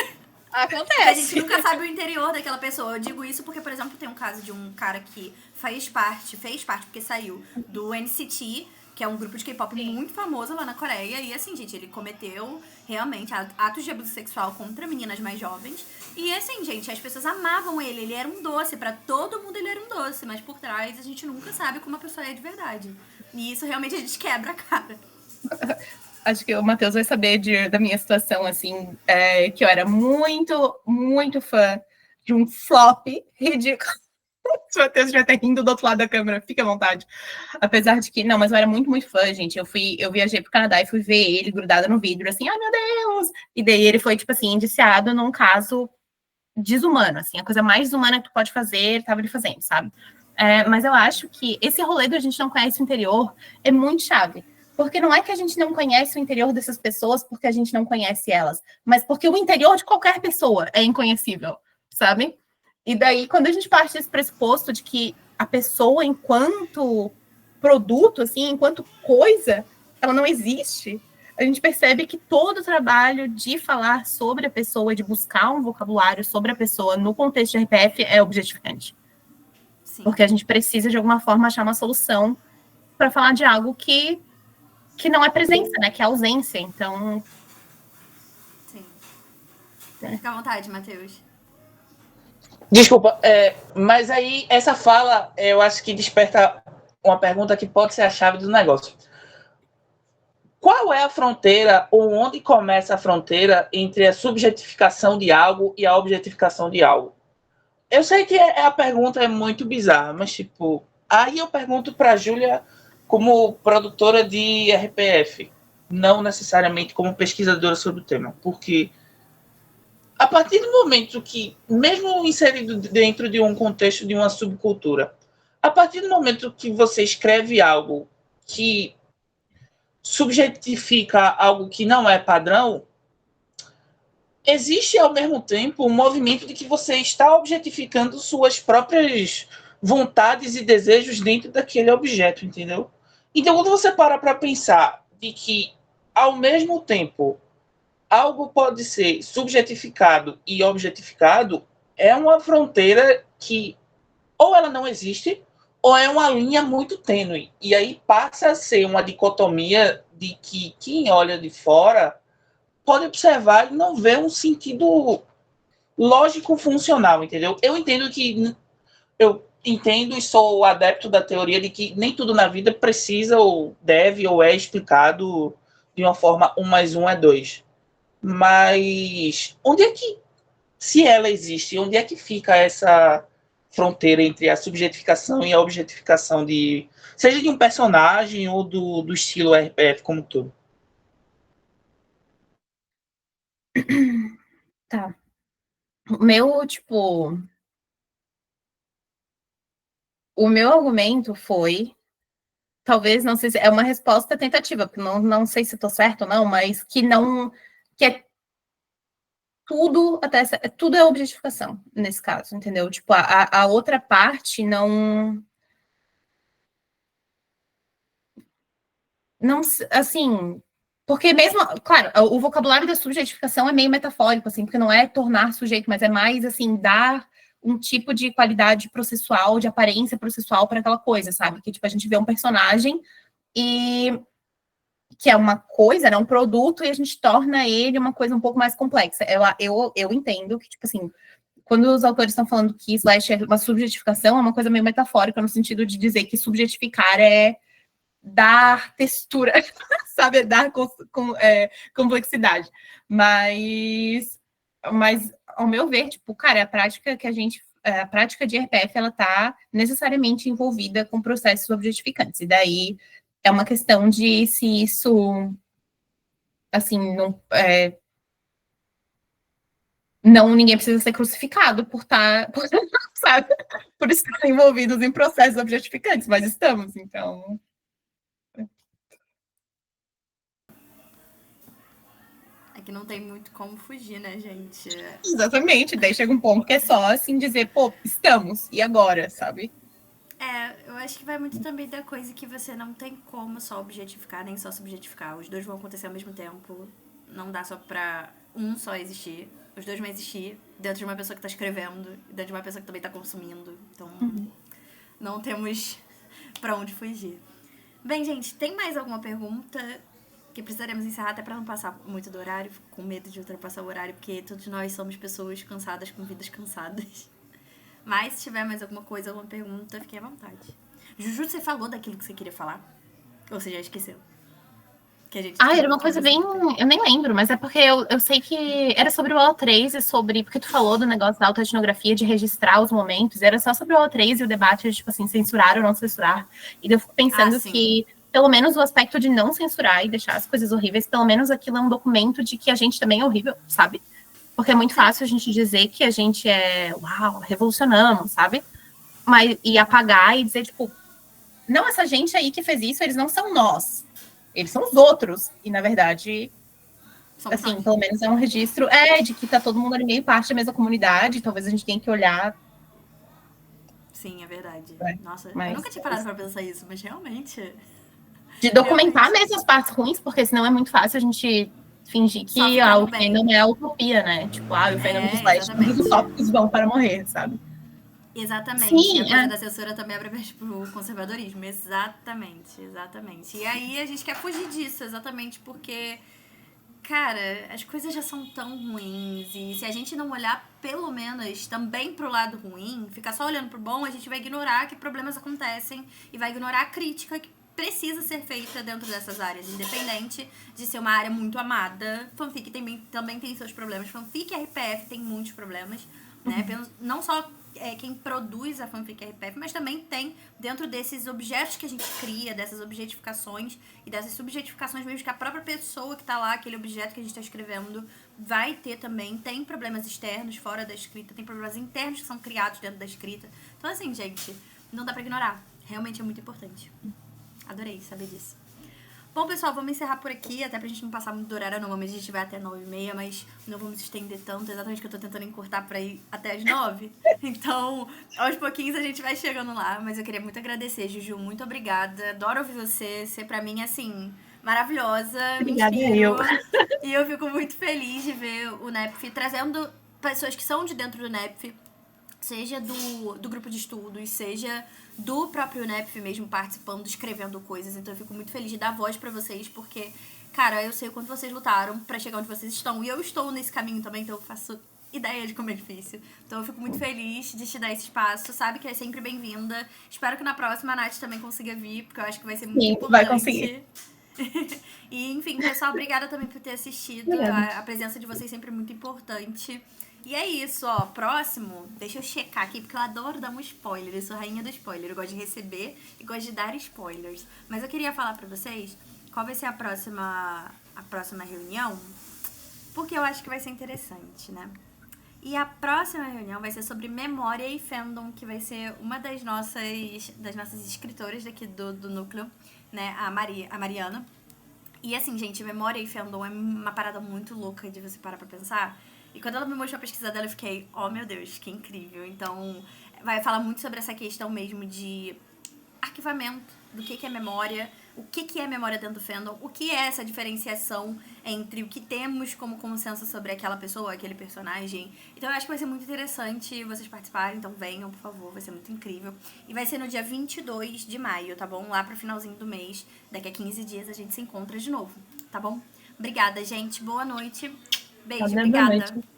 Acontece. Porque a gente nunca sabe o interior daquela pessoa. Eu digo isso porque, por exemplo, tem um caso de um cara que fez parte porque saiu do NCT, que é um grupo de K-pop muito famoso lá na Coreia. E assim, gente, ele cometeu realmente atos de abuso sexual contra meninas mais jovens. E assim, gente, as pessoas amavam ele. Ele era um doce. Pra todo mundo ele era um doce. Mas por trás a gente nunca sabe como a pessoa é de verdade. E isso realmente a gente quebra a cara. Acho que o Matheus vai saber da minha situação, assim, que eu era muito, muito fã de um flop ridículo. Se o Matheus estiver até rindo do outro lado da câmera, fique à vontade. Apesar de que, não, mas eu era muito, muito fã, gente. Eu viajei pro Canadá e fui ver ele grudado no vidro, assim, ai meu Deus! E daí ele foi, tipo assim, indiciado num caso desumano, assim, a coisa mais desumana que tu pode fazer, ele tava ali fazendo, sabe? Mas eu acho que esse rolê do a gente não conhece o interior é muito chave. Porque não é que a gente não conhece o interior dessas pessoas porque a gente não conhece elas, mas porque o interior de qualquer pessoa é inconhecível, sabe? E daí, quando a gente parte desse pressuposto de que a pessoa, enquanto produto, assim, enquanto coisa, ela não existe, a gente percebe que todo o trabalho de falar sobre a pessoa, de buscar um vocabulário sobre a pessoa no contexto de RPF é objetificante. Sim. Porque a gente precisa, de alguma forma, achar uma solução para falar de algo que não é presença, né? Que é ausência, então... Sim. Fica à vontade, Matheus. Desculpa, mas aí essa fala, eu acho que desperta uma pergunta que pode ser a chave do negócio. Qual é a fronteira, ou onde começa a fronteira entre a subjetificação de algo e a objetificação de algo? Eu sei que a pergunta é muito bizarra, mas, tipo, aí eu pergunto para a Júlia como produtora de RPF, não necessariamente como pesquisadora sobre o tema, porque a partir do momento que, mesmo inserido dentro de um contexto de uma subcultura, a partir do momento que você escreve algo que subjetifica algo que não é padrão, existe ao mesmo tempo um movimento de que você está objetificando suas próprias vontades e desejos dentro daquele objeto, entendeu? Então, quando você para pensar de que, ao mesmo tempo, algo pode ser subjetificado e objetificado, é uma fronteira que ou ela não existe, ou é uma linha muito tênue. E aí passa a ser uma dicotomia de que quem olha de fora pode observar e não vê um sentido lógico-funcional, entendeu? Eu entendo e sou adepto da teoria de que nem tudo na vida precisa ou deve ou é explicado de uma forma 1 mais 1 é 2. Mas onde é que, se ela existe, onde é que fica essa fronteira entre a subjetificação e a objetificação seja de um personagem ou do estilo RPF como todo? Tá. O meu argumento foi, talvez, não sei se é uma resposta tentativa, porque não sei se estou certo ou não, mas que é tudo é objetificação nesse caso, entendeu? Tipo, a outra parte não, assim, porque mesmo, claro, o vocabulário da subjetificação é meio metafórico, assim, porque não é tornar sujeito, mas é mais, assim, dar um tipo de qualidade processual, de aparência processual para aquela coisa, sabe? Que, tipo, a gente vê um personagem e que é uma coisa, né, um produto, e a gente torna ele uma coisa um pouco mais complexa. Eu entendo que, tipo assim, quando os autores estão falando que slash é uma subjetificação, é uma coisa meio metafórica, no sentido de dizer que subjetificar é dar textura, sabe? Dar complexidade. Mas, ao meu ver, tipo, cara, a prática de RPF, ela tá necessariamente envolvida com processos objetificantes. E daí é uma questão de se isso, assim, não ninguém precisa ser crucificado sabe? Por estar envolvidos em processos objetificantes, mas estamos, então. É que não tem muito como fugir, né, gente? Exatamente, daí chega um ponto que é só assim dizer, pô, estamos, e agora, sabe? Eu acho que vai muito também da coisa que você não tem como só objetificar, nem só subjetificar. Os dois vão acontecer ao mesmo tempo. Não dá só pra um só existir. Os dois vão existir dentro de uma pessoa que tá escrevendo, dentro de uma pessoa que também tá consumindo. Então, não temos pra onde fugir. Bem, gente, tem mais alguma pergunta? Que precisaremos encerrar até pra não passar muito do horário. Fico com medo de ultrapassar o horário, porque todos nós somos pessoas cansadas com vidas cansadas. Mas se tiver mais alguma coisa, alguma pergunta, fique à vontade. Juju, você falou daquilo que você queria falar? Ou você já esqueceu? Que a gente era uma coisa bem. Eu nem lembro, mas é porque eu sei que era sobre o O3 e sobre. Porque tu falou do negócio da autoetnografia, de registrar os momentos, era só sobre o O3 e o debate de, tipo assim, censurar ou não censurar. E eu fico pensando que, pelo menos o aspecto de não censurar e deixar as coisas horríveis, pelo menos aquilo é um documento de que a gente também é horrível, sabe? Porque é muito fácil a gente dizer que a gente uau, revolucionamos, sabe? E apagar e dizer, tipo, não, essa gente aí que fez isso, eles não são nós. Eles são os outros. E, na verdade, Somos assim, nós. pelo menos é um registro de que tá todo mundo ali meio parte da mesma comunidade. Talvez a gente tenha que olhar. Sim, é verdade. Nossa, mas, eu nunca tinha parado pra pensar isso, mas realmente... De documentar mesmo as partes ruins, porque senão é muito fácil a gente fingir que o fandom é a utopia, né? Tipo, o fandom dos Slash, todos os tópicos vão para morrer, sabe? Exatamente. Sim, e a coisa da censura também abre brecha pro conservadorismo. Exatamente, exatamente. E aí a gente quer fugir disso, exatamente porque, cara, as coisas já são tão ruins. E se a gente não olhar, pelo menos, também pro lado ruim, ficar só olhando pro bom, a gente vai ignorar que problemas acontecem e vai ignorar a crítica que precisa ser feita dentro dessas áreas, independente de ser uma área muito amada. Fanfic também tem seus problemas. Fanfic RPF tem muitos problemas, né? Não só quem produz a fanfic RPF, mas também tem dentro desses objetos que a gente cria, dessas objetificações e dessas subjetificações mesmo que a própria pessoa que tá lá, aquele objeto que a gente tá escrevendo, vai ter também. Tem problemas externos fora da escrita, tem problemas internos que são criados dentro da escrita. Então, assim, gente, não dá pra ignorar. Realmente é muito importante. Adorei saber disso. Bom, pessoal, vamos encerrar por aqui, até pra gente não passar muito do horário. Normalmente a gente vai até 9h30, mas não vamos estender tanto, exatamente que eu tô tentando encurtar pra ir até as 9. Então, aos pouquinhos a gente vai chegando lá, mas eu queria muito agradecer, Juju, muito obrigada. Adoro ouvir você pra mim, assim, maravilhosa, obrigada, me inspiro. E eu fico muito feliz de ver o NEPF trazendo pessoas que são de dentro do NEPF, seja do grupo de estudos, seja do próprio NEPF mesmo participando, escrevendo coisas. Então eu fico muito feliz de dar voz pra vocês, porque, cara, eu sei o quanto vocês lutaram pra chegar onde vocês estão. E eu estou nesse caminho também, então eu faço ideia de como é difícil. Então eu fico muito feliz de te dar esse espaço. Sabe que é sempre bem-vinda. Espero que na próxima a Nath também consiga vir, porque eu acho que vai ser muito importante. Vai conseguir. E, enfim, pessoal, obrigada também por ter assistido. A presença de vocês sempre é muito importante. E é isso, ó. Próximo, deixa eu checar aqui, porque eu adoro dar um spoiler. Eu sou rainha do spoiler. Eu gosto de receber e gosto de dar spoilers. Mas eu queria falar pra vocês qual vai ser a próxima reunião, porque eu acho que vai ser interessante, né? E a próxima reunião vai ser sobre memória e fandom, que vai ser uma das nossas escritoras daqui do núcleo, né? A Mariana. E assim, gente, memória e fandom é uma parada muito louca de você parar pra pensar. E quando ela me mostrou a pesquisa dela, eu fiquei, oh meu Deus, que incrível. Então, vai falar muito sobre essa questão mesmo de arquivamento, do que é memória, o que é memória dentro do fandom, o que é essa diferenciação entre o que temos como consenso sobre aquela pessoa, aquele personagem. Então eu acho que vai ser muito interessante vocês participarem, então venham, por favor, vai ser muito incrível. E vai ser no dia 22 de maio, tá bom? Lá pro finalzinho do mês, daqui a 15 dias a gente se encontra de novo, tá bom? Obrigada, gente, boa noite, beijo, obrigada.